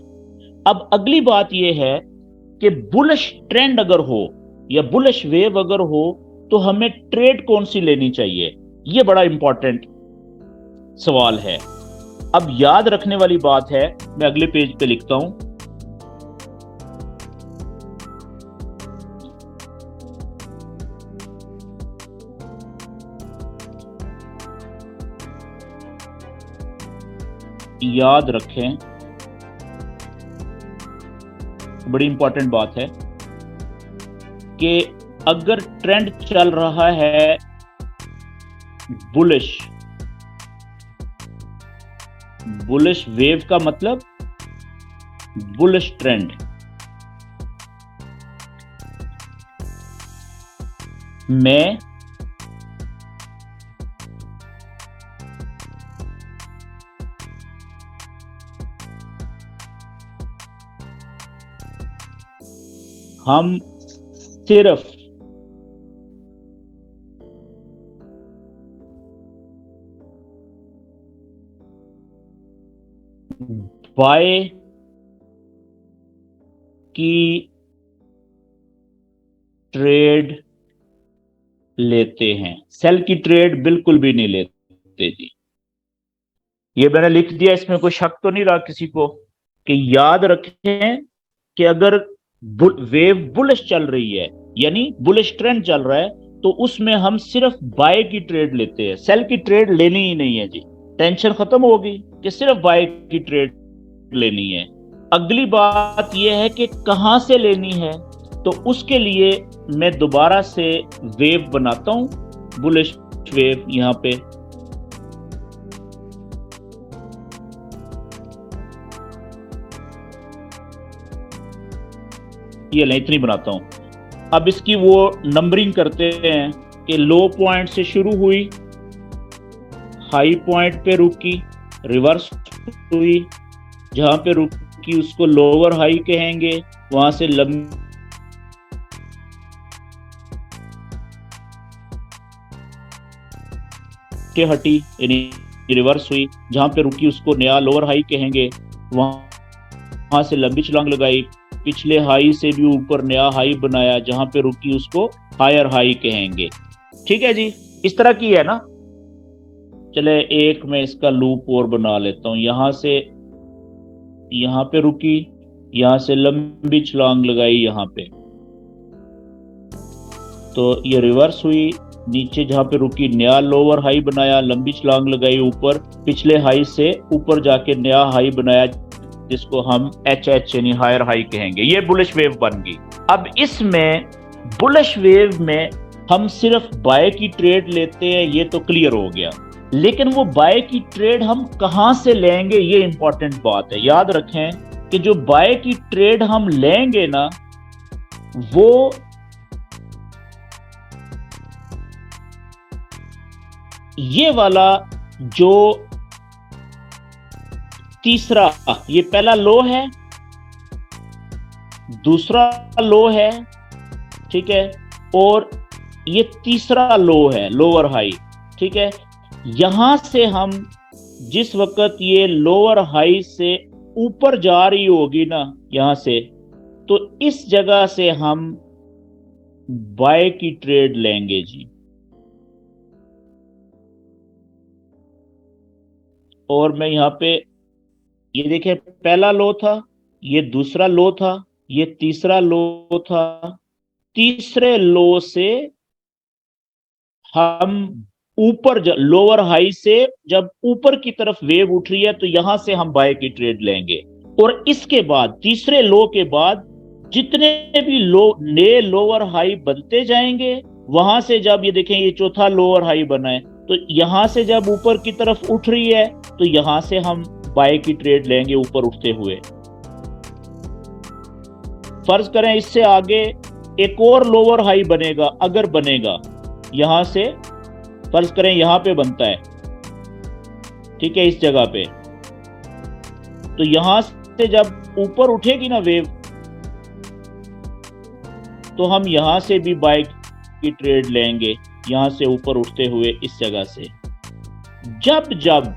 अब अगली बात ये है कि बुलिश ट्रेंड अगर हो या बुलिश वेव अगर हो, तो हमें ट्रेड कौन सी लेनी चाहिए? ये बड़ा इंपॉर्टेंट सवाल है। अब याद रखने वाली बात है, मैं अगले पेज पे लिखता हूं। याद रखें, बड़ी इंपॉर्टेंट बात है कि अगर ट्रेंड चल रहा है बुलिश, बुलिश वेव का मतलब बुलिश ट्रेंड, में हम सिर्फ बाय की ट्रेड लेते हैं, सेल की ट्रेड बिल्कुल भी नहीं लेते जी। ये मैंने लिख दिया, इसमें कोई शक तो नहीं रहा किसी को? कि याद रखें कि अगर वेव बुलिश चल रही है, यानी बुलिश ट्रेंड चल रहा है, तो उसमें हम सिर्फ बाय की ट्रेड लेते हैं, सेल की ट्रेड लेनी ही नहीं है जी। टेंशन खत्म होगी कि सिर्फ बाय की ट्रेड लेनी है। अगली बात यह है कि कहां से लेनी है, तो उसके लिए मैं दोबारा से वेव बनाता हूं, बुलिश वेव यहां पे। ये नहीं, इतनी बनाता हूं। अब इसकी वो नंबरिंग करते हैं कि लो पॉइंट से शुरू हुई, हाई पॉइंट पे रुकी, रिवर्स हुई, जहां पे रुकी उसको लोअर हाई कहेंगे, वहां से लंबी के हटी यानी रिवर्स हुई, जहां पे रुकी उसको नया लोअर हाई कहेंगे, वहां से लंबी छलांग लगाई, पिछले हाई से भी ऊपर नया हाई बनाया, जहां पे रुकी उसको हायर हाई कहेंगे। ठीक है जी, इस तरह की है ना। चले एक मैं इसका लूप और बना लेता हूं, यहां से यहां पे रुकी, यहां से लंबी छलांग लगाई यहां पे, तो ये रिवर्स हुई, नीचे जहां पे रुकी नया लोअर हाई बनाया, लंबी छलांग लगाई ऊपर, पिछले हाई से ऊपर जाके नया हाई बनाया, जिसको हम एच एच यानी हायर हाई कहेंगे। ये बुलिश वेव बन गई। अब इसमें बुलिश वेव में हम सिर्फ बाय की ट्रेड लेते हैं, ये तो क्लियर हो गया। लेकिन वो बाय की ट्रेड हम कहां से लेंगे, ये इंपॉर्टेंट बात है। याद रखें कि जो बाय की ट्रेड हम लेंगे ना, वो ये वाला जो तीसरा, ये पहला लो है, दूसरा लो है, ठीक है, और ये तीसरा लो है, लोअर हाई। ठीक है, यहां से हम जिस वक्त ये लोअर हाई से ऊपर जा रही होगी ना यहां से, तो इस जगह से हम बाय की ट्रेड लेंगे जी। और मैं यहां पे ये देखिए पहला लो था, ये दूसरा लो था, ये तीसरा लो था। तीसरे लो से हम ऊपर, लोअर हाई से जब ऊपर की तरफ वेव उठ रही है तो यहां से हम बाय की ट्रेड लेंगे। और इसके बाद तीसरे लो के बाद जितने भी लो नए लोअर हाई बनते जाएंगे, वहां से जब ये देखें ये चौथा लोअर हाई बना है, तो यहां से जब ऊपर की तरफ उठ रही है तो यहां से हम बाय की ट्रेड लेंगे ऊपर उठते हुए। फर्ज करें इससे आगे एक और लोअर हाई बनेगा, अगर बनेगा यहां से, फर्ज करें यहां पे बनता है, ठीक है, इस जगह पे, तो यहां से जब ऊपर उठेगी ना वेव, तो हम यहां से भी बाय की ट्रेड लेंगे, यहां से ऊपर उठते हुए इस जगह से। जब जब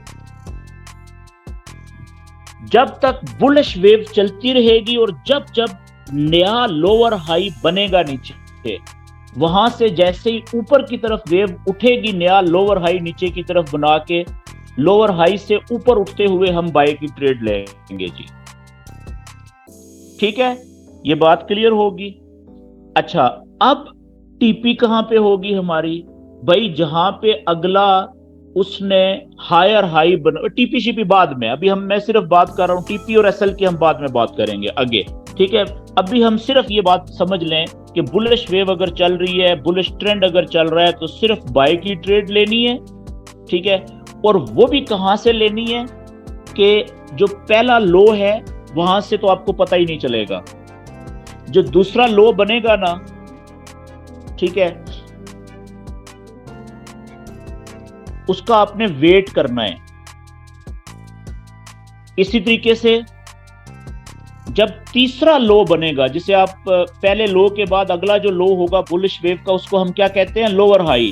जब तक बुलिश वेव चलती रहेगी और जब जब नया लोअर हाई बनेगा नीचे, वहां से जैसे ही ऊपर की तरफ वेव उठेगी, नया लोअर हाई नीचे की तरफ बना के लोअर हाई से ऊपर उठते हुए हम बाय की ट्रेड लेंगे जी। ठीक है, ये बात क्लियर होगी। अच्छा, अब टीपी कहां पे होगी हमारी? भाई जहां पे अगला उसने हायर हाई बना, टीपी शीपी बाद में, अभी मैं सिर्फ बात कर रहा हूं टीपी और एसएल की, हम बाद में बात करेंगे आगे। ठीक है, अभी हम सिर्फ ये बात समझ लें कि बुलिश वेव अगर चल रही है, बुलिश ट्रेंड अगर चल रहा है, तो सिर्फ बाय की ट्रेड लेनी है। ठीक है, और वो भी कहां से लेनी है कि जो पहला लो है वहां से तो आपको पता ही नहीं चलेगा, जो दूसरा लो बनेगा ना, ठीक है, उसका आपने वेट करना है। इसी तरीके से जब तीसरा लो बनेगा, जिसे आप पहले लो के बाद अगला जो लो होगा बुलिश वेव का, उसको हम क्या कहते हैं? Lower high.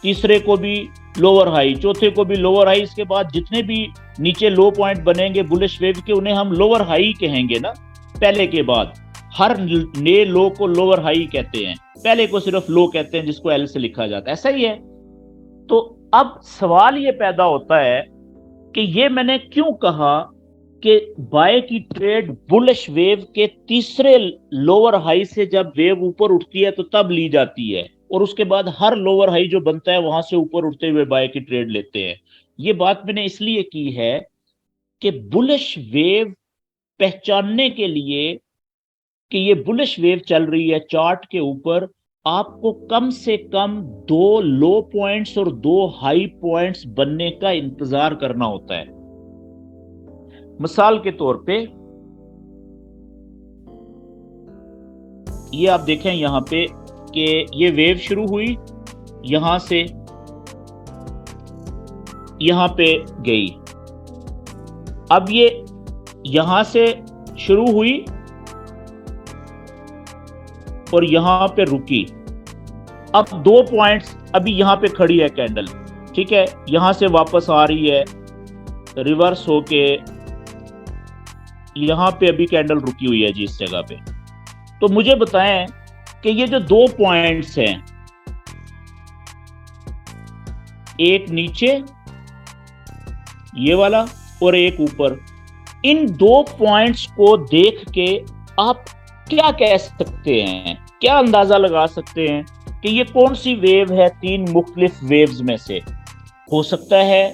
तीसरे को भी लोअर हाई, चौथे को भी लोअर हाई, इसके बाद जितने भी नीचे लो पॉइंट बनेंगे बुलिश वेव के, उन्हें हम लोअर हाई कहेंगे ना, पहले के बाद। हर नए लो को लोअर हाई कहते हैं, पहले को सिर्फ लो कहते हैं, जिसको एल से लिखा जाता है, ऐसा ही है। तो अब सवाल ये पैदा होता है कि ये मैंने क्यों कहा कि बाय की ट्रेड बुलिश वेव के तीसरे लोअर हाई से जब वेव ऊपर उठती है तो तब ली जाती है, और उसके बाद हर लोअर हाई जो बनता है वहां से ऊपर उठते हुए बाय की ट्रेड लेते हैं। ये बात मैंने इसलिए की है कि बुलिश वेव पहचानने के लिए कि ये बुलिश वेव चल रही है चार्ट के ऊपर, आपको कम से कम 2 लो पॉइंट्स और 2 हाई पॉइंट्स बनने का इंतजार करना होता है। मिसाल के तौर पे ये आप देखें यहां पे कि ये वेव शुरू हुई, यहां से यहां पे गई, अब ये यहां से शुरू हुई और यहां पे रुकी। अब 2 पॉइंट्स, अभी यहां पे खड़ी है कैंडल, ठीक है, यहां से वापस आ रही है रिवर्स होके, यहां पे अभी कैंडल रुकी हुई है जी इस जगह पे। तो मुझे बताएं कि ये जो 2 पॉइंट्स हैं, एक नीचे ये वाला और एक ऊपर, इन 2 पॉइंट्स को देख के आप क्या कह सकते हैं, क्या अंदाजा लगा सकते हैं कि ये कौन सी वेव है 3 मुख्तलिफ वेव्स में से? हो सकता है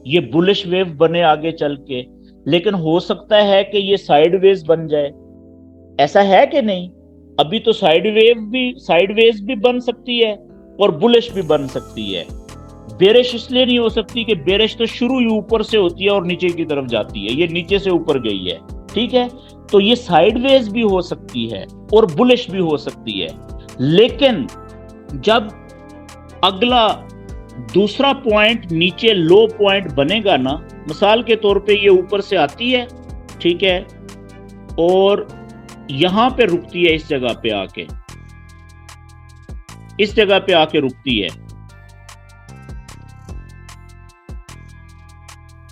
ये बुलिश वेव बने आगे चल के, लेकिन हो सकता है कि ये साइडवेज बन जाए, ऐसा है कि नहीं? अभी तो साइडवेज भी बन सकती है और बुलिश भी बन सकती है। बेरिश इसलिए नहीं हो सकती कि बेरिश तो शुरू ही ऊपर से होती है और नीचे की तरफ जाती है, ये नीचे से ऊपर गई है, ठीक है, तो ये साइडवेज भी हो सकती है और बुलिश भी हो सकती है। लेकिन जब अगला दूसरा पॉइंट नीचे लो पॉइंट बनेगा ना, मिसाल के तौर पे ये ऊपर से आती है, ठीक है, और यहां पे रुकती है, इस जगह पे आके, इस जगह पे आके रुकती है,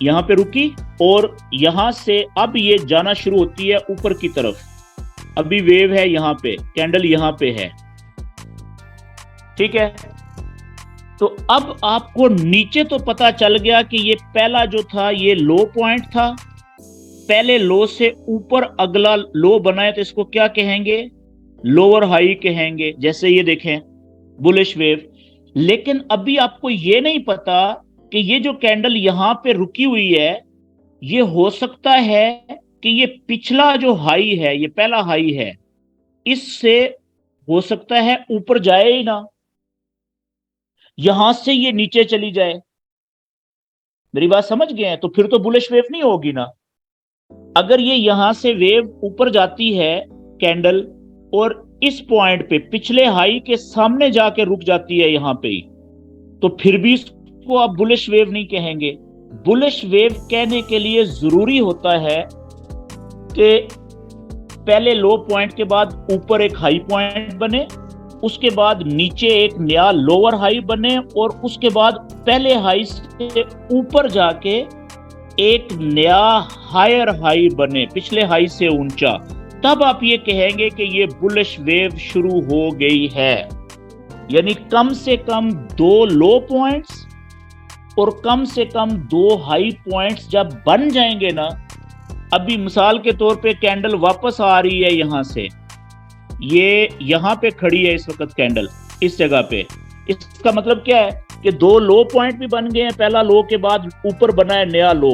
यहां पे रुकी और यहां से अब ये जाना शुरू होती है ऊपर की तरफ। अभी वेव है यहां पे, कैंडल यहां पे है, ठीक है, तो अब आपको नीचे तो पता चल गया कि ये पहला जो था ये लो पॉइंट था, पहले लो से ऊपर अगला लो बनाए तो इसको क्या कहेंगे? लोअर हाई कहेंगे। जैसे ये देखें बुलिश वेव। लेकिन अभी आपको ये नहीं पता कि ये जो कैंडल यहां पे रुकी हुई है, ये हो सकता है कि ये पिछला जो हाई है, ये पहला हाई है, इससे हो सकता है ऊपर जाए ही ना, यहां से ये नीचे चली जाए। मेरी बात समझ गए हैं? तो फिर तो बुलिश वेव नहीं होगी ना। अगर ये यहां से वेव ऊपर जाती है कैंडल, और इस पॉइंट पे पिछले हाई के सामने जाके रुक जाती है यहां पे ही, तो फिर भी इसको आप बुलिश वेव नहीं कहेंगे। बुलिश वेव कहने के लिए जरूरी होता है कि पहले लो पॉइंट के बाद ऊपर एक हाई पॉइंट बने, उसके बाद नीचे एक नया लोअर हाई बने, और उसके बाद पहले हाई से ऊपर जाके एक नया हायर हाई बने, पिछले हाई से ऊंचा। तब आप ये कहेंगे कि ये बुलिश वेव शुरू हो गई है। यानी कम से कम 2 लो पॉइंट्स और कम से कम 2 हाई पॉइंट्स जब बन जाएंगे ना, अभी मिसाल के तौर पे कैंडल वापस आ रही है यहां से, ये यहां पे खड़ी है इस वक्त कैंडल इस जगह पे, इसका मतलब क्या है कि 2 लो पॉइंट भी बन गए हैं। पहला लो के बाद ऊपर बना है नया लो,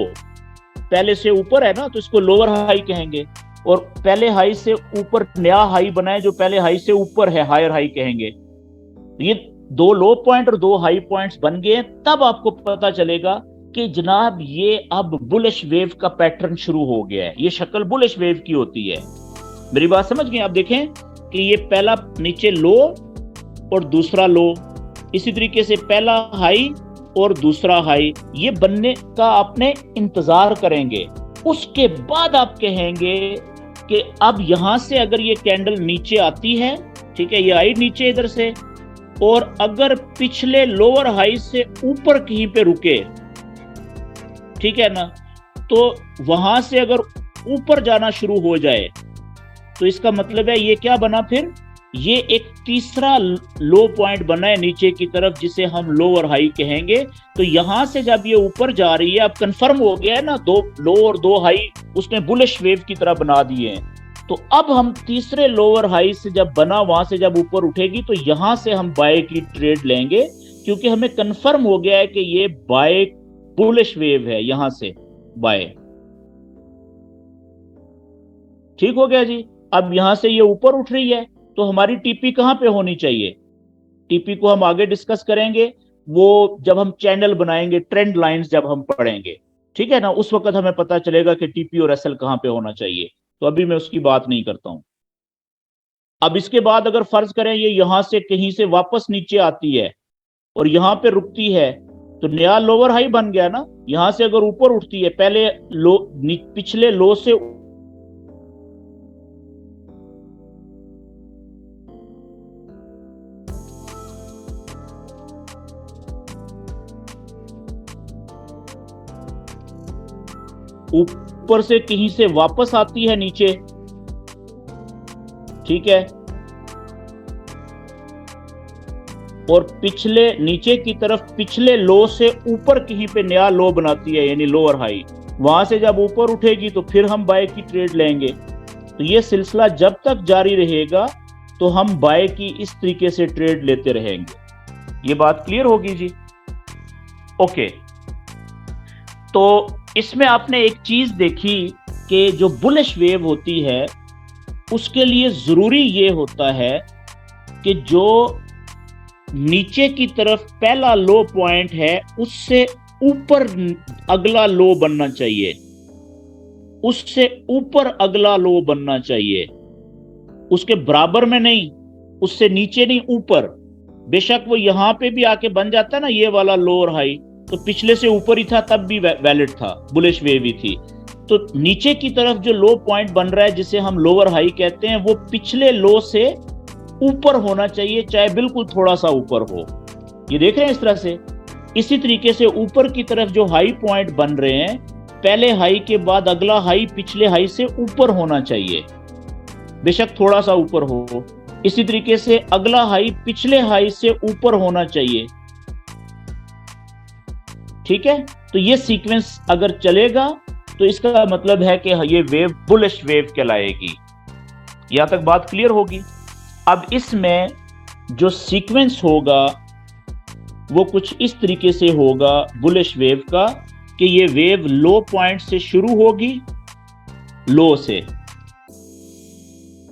पहले से ऊपर है ना, तो इसको लोअर हाई कहेंगे, और पहले हाई से ऊपर नया हाई बना है जो पहले हाई से ऊपर है, हायर हाई कहेंगे। ये 2 लो पॉइंट और 2 हाई पॉइंट्स बन गए, तब आपको पता चलेगा कि जनाब ये अब बुलिश वेव का पैटर्न शुरू हो गया है, ये शक्ल बुलिश वेव की होती है। मेरी बात समझ गए? आप देखें कि ये पहला नीचे लो और दूसरा लो, इसी तरीके से पहला हाई और दूसरा हाई, ये बनने का आपने इंतजार करेंगे। उसके बाद आप कहेंगे कि अब यहां से अगर ये कैंडल नीचे आती है, ठीक है, ये आई नीचे इधर से, और अगर पिछले लोअर हाई से ऊपर कहीं पे रुके, ठीक है ना, तो वहां से अगर ऊपर जाना शुरू हो जाए तो इसका मतलब है ये क्या बना, फिर ये एक तीसरा लो पॉइंट बना है नीचे की तरफ, जिसे हम लोअर हाई कहेंगे। तो यहां से जब ये ऊपर जा रही है, अब कंफर्म हो गया है ना, 2 लो और 2 हाई उसने बुलिश वेव की तरह बना दिए हैं। तो अब हम तीसरे लोअर हाई से जब बना, वहां से जब ऊपर उठेगी तो यहां से हम बाय की ट्रेड लेंगे, क्योंकि हमें कंफर्म हो गया है कि ये बाय बुलिश वेव है, यहां से बाय। ठीक हो गया जी। अब यहां से ये ऊपर उठ रही है, तो हमारी टीपी कहां पे होनी चाहिए? टीपी को हम आगे डिस्कस करेंगे, वो जब हम चैनल बनाएंगे, ट्रेंड लाइंस जब हम पढ़ेंगे, ठीक है ना, उस वक्त हमें पता चलेगा कि टीपी और एसएल कहां पे होना चाहिए। तो अभी मैं उसकी बात नहीं करता हूं। अब इसके बाद अगर फर्ज करें ये यहां से कहीं से वापस नीचे आती है और यहां पे रुकती है, तो नया लोअर हाई बन गया ना। यहां से अगर ऊपर उठती है, पहले लो पिछले लो से ऊपर से कहीं से वापस आती है नीचे, ठीक है, और पिछले नीचे की तरफ पिछले लो से ऊपर कहीं पे नया लो बनाती है, यानी लोअर हाई, वहां से जब ऊपर उठेगी तो फिर हम बाय की ट्रेड लेंगे। तो ये सिलसिला जब तक जारी रहेगा तो हम बाय की इस तरीके से ट्रेड लेते रहेंगे। ये बात क्लियर होगी जी? ओके। तो इसमें आपने एक चीज देखी कि जो बुलिश वेव होती है उसके लिए जरूरी ये होता है कि जो नीचे की तरफ पहला लो पॉइंट है उससे ऊपर अगला लो बनना चाहिए, उससे ऊपर अगला लो बनना चाहिए, उसके बराबर में नहीं, उससे नीचे नहीं, ऊपर। बेशक वो यहां पे भी आके बन जाता ना ये वाला लोअर हाई, तो पिछले से ऊपर ही था तब भी वैलिड था, बुलिश वेव ही थी। तो नीचे की तरफ जो लो पॉइंट बन रहा है जिसे हम लोअर हाई कहते हैं, वो पिछले लो से ऊपर होना चाहिए, चाहे बिल्कुल थोड़ा सा ऊपर हो। ये देख रहे हैं इस तरह से। इसी तरीके से ऊपर की तरफ जो हाई पॉइंट बन रहे हैं, पहले हाई के बाद अगला हाई पिछले हाई से ऊपर होना चाहिए, बेशक थोड़ा सा ऊपर हो। इसी तरीके से अगला हाई पिछले हाई से ऊपर होना चाहिए, ठीक है। तो ये सीक्वेंस अगर चलेगा तो इसका मतलब है कि ये वेव बुलिश वेव कहलाएगी। यहां तक बात क्लियर होगी। अब इसमें जो सीक्वेंस होगा वो कुछ इस तरीके से होगा बुलिश वेव का, कि ये वेव लो पॉइंट से शुरू होगी, लो से,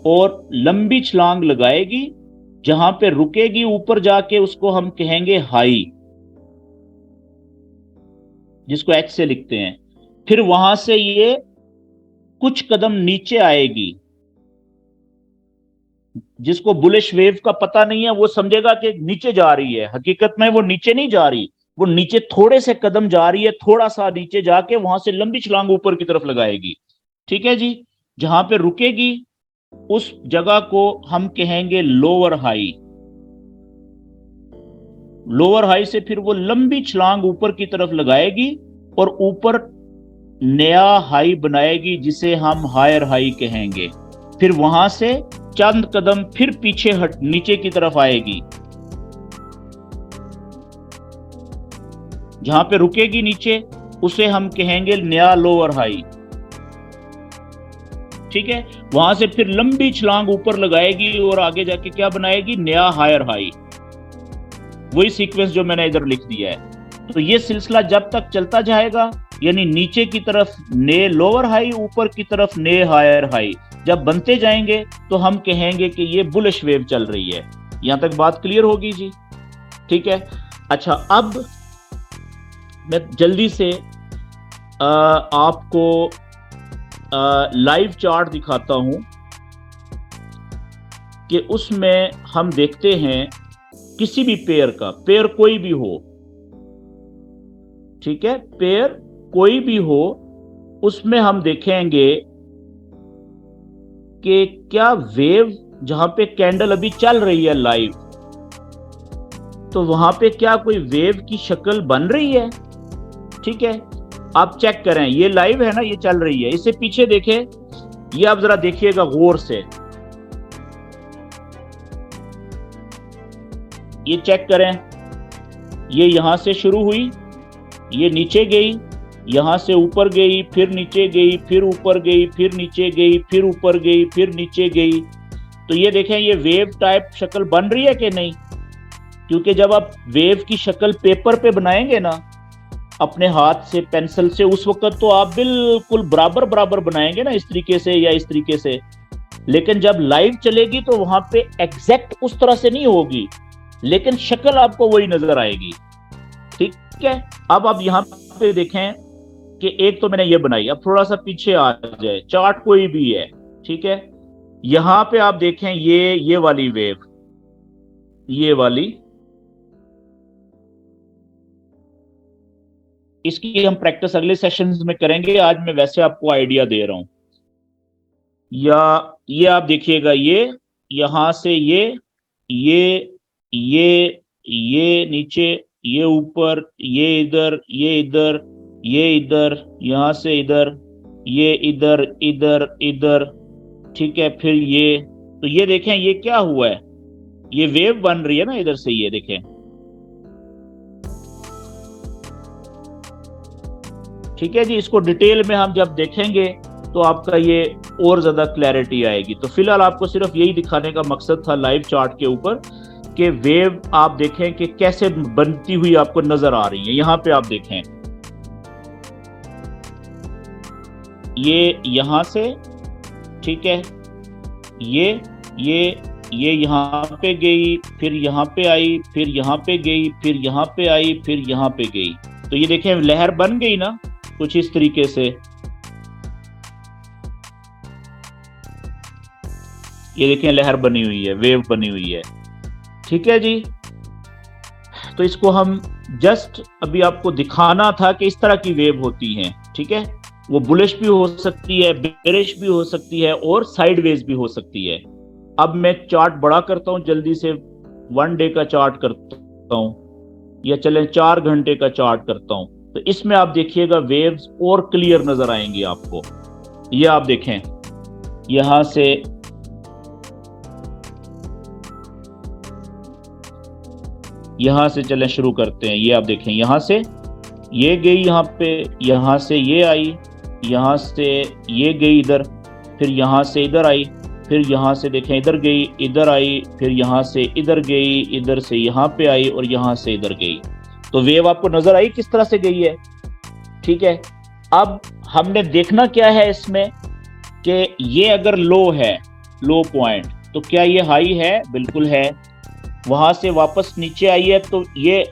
और लंबी छलांग लगाएगी, जहां पे रुकेगी ऊपर जाके उसको हम कहेंगे हाई, जिसको एच से लिखते हैं। फिर वहां से ये कुछ कदम नीचे आएगी, जिसको बुलिश वेव का पता नहीं है वो समझेगा कि नीचे जा रही है, हकीकत में वो नीचे नहीं जा रही, वो नीचे थोड़े से कदम जा रही है, थोड़ा सा नीचे जाके वहां से लंबी छलांग ऊपर की तरफ लगाएगी। ठीक है जी। जहां पे रुकेगी उस जगह को हम कहेंगे लोअर हाई। लोअर हाई से फिर वो लंबी छलांग ऊपर की तरफ लगाएगी और ऊपर नया हाई बनाएगी, जिसे हम हायर हाई कहेंगे। फिर वहां से चंद कदम फिर पीछे हट नीचे की तरफ आएगी, जहां पे रुकेगी नीचे उसे हम कहेंगे नया लोअर हाई। ठीक है। वहां से फिर लंबी छलांग ऊपर लगाएगी और आगे जाके क्या बनाएगी, नया हायर हाई। वही सीक्वेंस जो मैंने इधर लिख दिया है। तो ये सिलसिला जब तक चलता जाएगा, यानी नीचे की तरफ ने लोअर हाई, ऊपर की तरफ ने हायर हाई, जब बनते जाएंगे तो हम कहेंगे कि ये बुलिश वेव चल रही है। यहां तक बात क्लियर होगी जी। ठीक है। अच्छा, अब मैं जल्दी से आपको लाइव चार्ट दिखाता हूं कि उसमें हम देखते हैं किसी भी पेयर का, पेयर कोई भी हो, ठीक है, पेयर कोई भी हो, उसमें हम देखेंगे कि क्या वेव जहां पे कैंडल अभी चल रही है लाइव, तो वहां पे क्या कोई वेव की शक्ल बन रही है। ठीक है, आप चेक करें, ये लाइव है ना, ये चल रही है। इससे पीछे देखें, ये आप जरा देखिएगा गौर से, ये चेक करें, ये यहां से शुरू हुई, ये नीचे गई, यहां से ऊपर गई, फिर नीचे गई, फिर ऊपर गई, फिर नीचे गई, फिर ऊपर गई, फिर नीचे गई। तो ये देखें, ये वेव टाइप शक्ल बन रही है कि नहीं? क्योंकि जब आप वेव की शक्ल पेपर पे बनाएंगे ना अपने हाथ से, पेंसिल से, उस वक्त तो आप बिल्कुल बराबर बराबर बनाएंगे ना, इस तरीके से या इस तरीके से। लेकिन जब लाइव चलेगी तो वहां पे एग्जैक्ट उस तरह से नहीं होगी, लेकिन शक्ल आपको वही नजर आएगी। ठीक है। अब आप यहां पे देखें कि एक तो मैंने ये बनाई, अब थोड़ा सा पीछे आ जाए, चार्ट कोई भी है, ठीक है। यहां पे आप देखें, ये वाली वेव, ये वाली, इसकी हम प्रैक्टिस अगले सेशंस में करेंगे, आज मैं वैसे आपको आइडिया दे रहा हूं। या ये आप देखिएगा, ये यहां से ये नीचे, ये ऊपर, ये इधर, ये इधर, ये इधर, यहां से इधर, ये इधर, इधर, इधर। ठीक है। फिर ये, तो ये देखें, ये क्या हुआ है, ये वेव बन रही है ना इधर से, ये देखें। ठीक है जी। इसको डिटेल में हम जब देखेंगे तो आपका ये और ज्यादा क्लैरिटी आएगी। तो फिलहाल आपको सिर्फ यही दिखाने का मकसद था लाइव चार्ट के ऊपर कि वेव आप देखें कि कैसे बनती हुई आपको नजर आ रही है। यहां पे आप देखें, ये यहां से, ठीक है, ये यहां पे गई, फिर यहां पे आई, फिर यहां पे गई, फिर यहां पे आई, फिर यहां पे गई। तो ये देखें, लहर बन गई ना कुछ इस तरीके से। ये देखें, लहर बनी हुई है, वेव बनी हुई है। ठीक है जी। तो इसको हम जस्ट अभी आपको दिखाना था कि इस तरह की वेव होती हैं। ठीक है। वो बुलिश भी हो सकती है, बेरिश भी हो सकती है, और साइडवेज भी हो सकती है। अब मैं चार्ट बड़ा करता हूं, जल्दी से 1 डे का चार्ट करता हूं, या चलें 4 घंटे का चार्ट करता हूं। तो इसमें आप देखिएगा वेव्स और क्लियर नजर आएंगी आपको। ये आप देखें, यहां से चलें शुरू करते हैं। ये आप देखें, यहां से ये गई, यहां पे, यहां से ये आई, यहाँ से ये गई इधर, फिर यहाँ से इधर आई, फिर यहाँ से देखें इधर गई, इधर आई, फिर यहाँ से इधर गई, इधर से यहाँ पे आई और यहाँ से इधर गई। तो वेव आपको नजर आई किस तरह से गई है। ठीक है, अब हमने देखना क्या है इसमें कि ये अगर लो है, लो पॉइंट, तो क्या ये हाई है? बिल्कुल है। वहां से वापस नीचे आई है, तो ये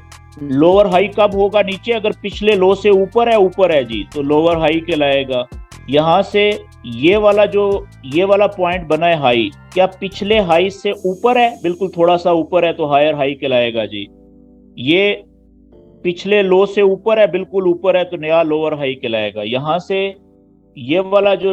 लोअर हाई कब होगा नीचे? अगर पिछले लो से ऊपर है, ऊपर है जी, तो लोअर हाई कहलाएगा। यहां से ये वाला पॉइंट बना है हाई, क्या पिछले हाई से ऊपर है? बिल्कुल, थोड़ा सा ऊपर है, तो हायर हाई कहलाएगा जी। ये पिछले लो से ऊपर है, बिल्कुल ऊपर है, तो नया लोअर हाई कहलाएगा। यहां से ये वाला जो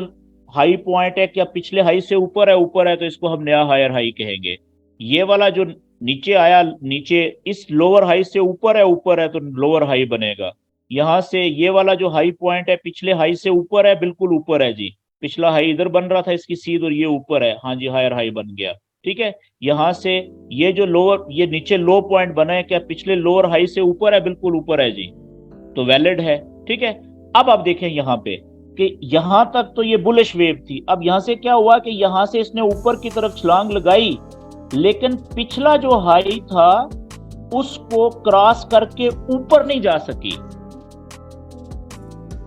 हाई पॉइंट है, क्या पिछले हाई से ऊपर है? ऊपर है, तो इसको हम नया हायर हाई कहेंगे। ये वाला जो नीचे आया, नीचे इस लोअर हाई से ऊपर है, तो लोअर हाई बनेगा। यहां से ये वाला जो हाई पॉइंट है, पिछले हाई से ऊपर है, बिल्कुल ऊपर है जी। पिछला हाई इधर बन रहा था इसकी सीध, और ये ऊपर है, हाँ जी, हायर हाई बन गया। ठीक है, यहां से ये नीचे लो पॉइंट बना है, क्या पिछले लोअर हाई से ऊपर है? बिल्कुल ऊपर है जी, तो वैलिड है। ठीक है, अब आप देखें यहाँ पे कि यहां तक तो ये बुलिश वेव थी। अब यहां से क्या हुआ कि यहां से इसने ऊपर की तरफ छलांग लगाई, लेकिन पिछला जो हाई था उसको क्रॉस करके ऊपर नहीं जा सकी,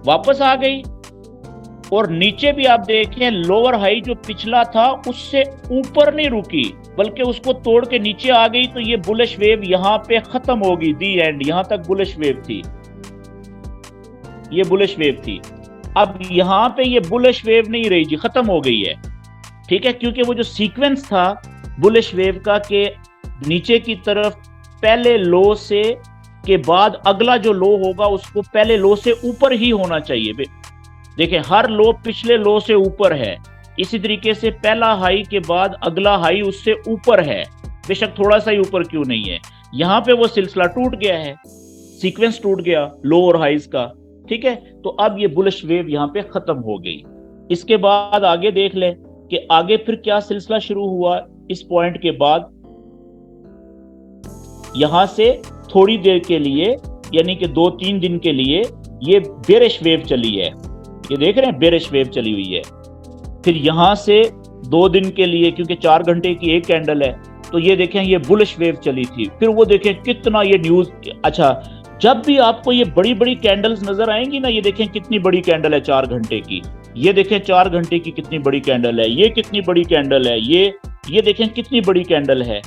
वापस आ गई। और नीचे भी आप देखें, लोअर हाई जो पिछला था उससे ऊपर नहीं रुकी, बल्कि उसको तोड़ के नीचे आ गई। तो ये बुलिश वेव यहां पे खत्म होगी, दी एंड। यहां तक बुलिश वेव थी, ये बुलिश वेव थी। अब यहां पे ये बुलिश वेव नहीं रही जी, खत्म हो गई है। ठीक है, क्योंकि वो जो सीक्वेंस था बुलिश वेव का के नीचे की तरफ पहले लो से के बाद अगला जो लो होगा उसको पहले लो से ऊपर ही होना चाहिए। देखें, हर लो पिछले लो से ऊपर है, इसी तरीके से पहला हाई के बाद अगला हाई उससे ऊपर है, बेशक थोड़ा सा ही ऊपर क्यों नहीं है। यहां पे वो सिलसिला टूट गया है, सीक्वेंस टूट गया लो और हाइज का। ठीक है, तो अब ये बुलिश वेव यहां पे खत्म हो गई। इसके बाद आगे देख लें कि आगे फिर क्या सिलसिला शुरू हुआ। इस पॉइंट के बाद यहां से थोड़ी देर के लिए, यानी कि 2-3 दिन के लिए ये बेरिश वेव चली है। ये देख रहे हैं, बेरिश वेव चली हुई है। फिर यहां से 2 दिन के लिए, क्योंकि 4 घंटे की एक कैंडल है, तो ये देखें ये बुलिश वेव चली थी। फिर वो देखें कितना ये न्यूज। अच्छा, जब भी आपको ये बड़ी बड़ी कैंडल्स नजर आएंगी ना, ये देखें कितनी बड़ी कैंडल है 4 घंटे की। ये देखें 4 घंटे की कितनी बड़ी कैंडल है, ये कितनी बड़ी कैंडल है, ये देखें कितनी बड़ी कैंडल है।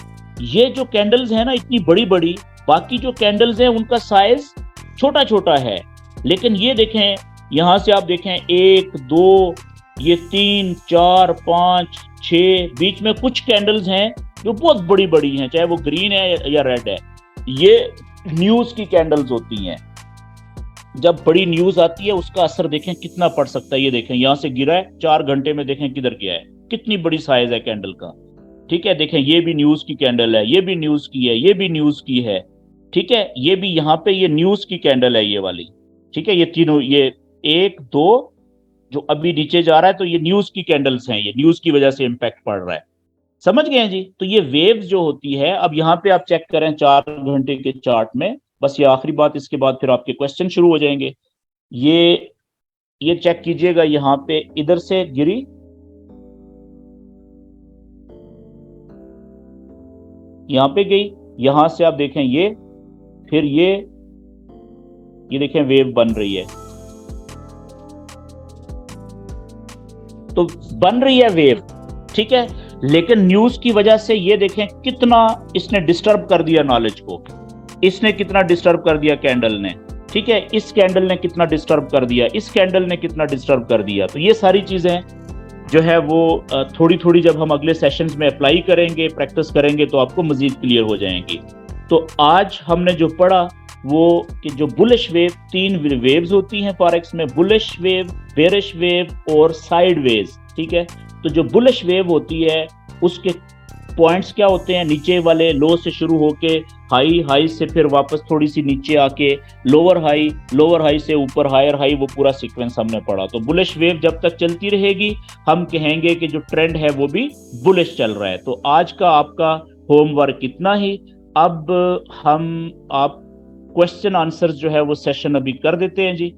ये जो कैंडल्स है ना इतनी बड़ी बड़ी, बाकी जो कैंडल्स हैं उनका साइज छोटा छोटा है, लेकिन ये देखें यहां से आप देखें 1 2 ये 3 4 5 6, बीच में कुछ कैंडल्स हैं जो बहुत बड़ी बड़ी हैं, चाहे वो ग्रीन है या रेड है। ये न्यूज की कैंडल्स होती हैं। जब बड़ी न्यूज आती है उसका असर देखें कितना पड़ सकता है। ये देखें यहां से गिरा है, 4 घंटे में देखें किधर गया है, कितनी बड़ी साइज है कैंडल का। ठीक है, देखें ये भी न्यूज की कैंडल है, ये भी न्यूज की है, ये भी न्यूज की है। ठीक है, ये भी यहाँ पे ये न्यूज की कैंडल है, ये वाली। ठीक है, ये तीनों, ये 1 2 जो अभी नीचे जा रहा है, तो ये न्यूज की कैंडल्स हैं, ये न्यूज की वजह से इंपैक्ट पड़ रहा है। समझ गए हैं जी। तो ये वेव्स जो होती है, अब यहाँ पे आप चेक करें 4 घंटे के चार्ट में, बस ये आखिरी बात, इसके बाद फिर आपके क्वेश्चन शुरू हो जाएंगे। ये चेक कीजिएगा, यहाँ पे इधर से गिरी, यहां पे गई, यहां से आप देखें ये, फिर ये देखें वेव बन रही है, तो बन रही है वेव। ठीक है, लेकिन न्यूज की वजह से ये देखें कितना इसने डिस्टर्ब कर दिया नॉलेज को, इसने कितना डिस्टर्ब कर दिया कैंडल ने। ठीक है, इस कैंडल ने कितना डिस्टर्ब कर दिया, इस कैंडल ने कितना डिस्टर्ब कर दिया। तो ये सारी चीजें जो है वो थोड़ी थोड़ी जब हम अगले सेशंस में अप्लाई करेंगे, प्रैक्टिस करेंगे, तो आपको मजीद क्लियर हो जाएंगी। तो आज हमने जो पढ़ा वो कि जो बुलिश वेव, 3 वेव्स होती हैं फॉरेक्स में, बुलिश वेव, बेरिश वेव और साइड वेव्स। ठीक है, तो जो बुलिश वेव होती है उसके पॉइंट्स क्या होते हैं, नीचे वाले लो से शुरू होके हाई, हाई से फिर वापस थोड़ी सी नीचे आके लोअर हाई से ऊपर हायर हाई, वो पूरा सीक्वेंस हमने पढ़ा। तो बुलिश वेव जब तक चलती रहेगी हम कहेंगे कि जो ट्रेंड है वो भी बुलिश चल रहा है। तो आज का आपका होमवर्क इतना ही। अब हम आप क्वेश्चन आंसर्स जो है वो सेशन अभी कर देते हैं जी।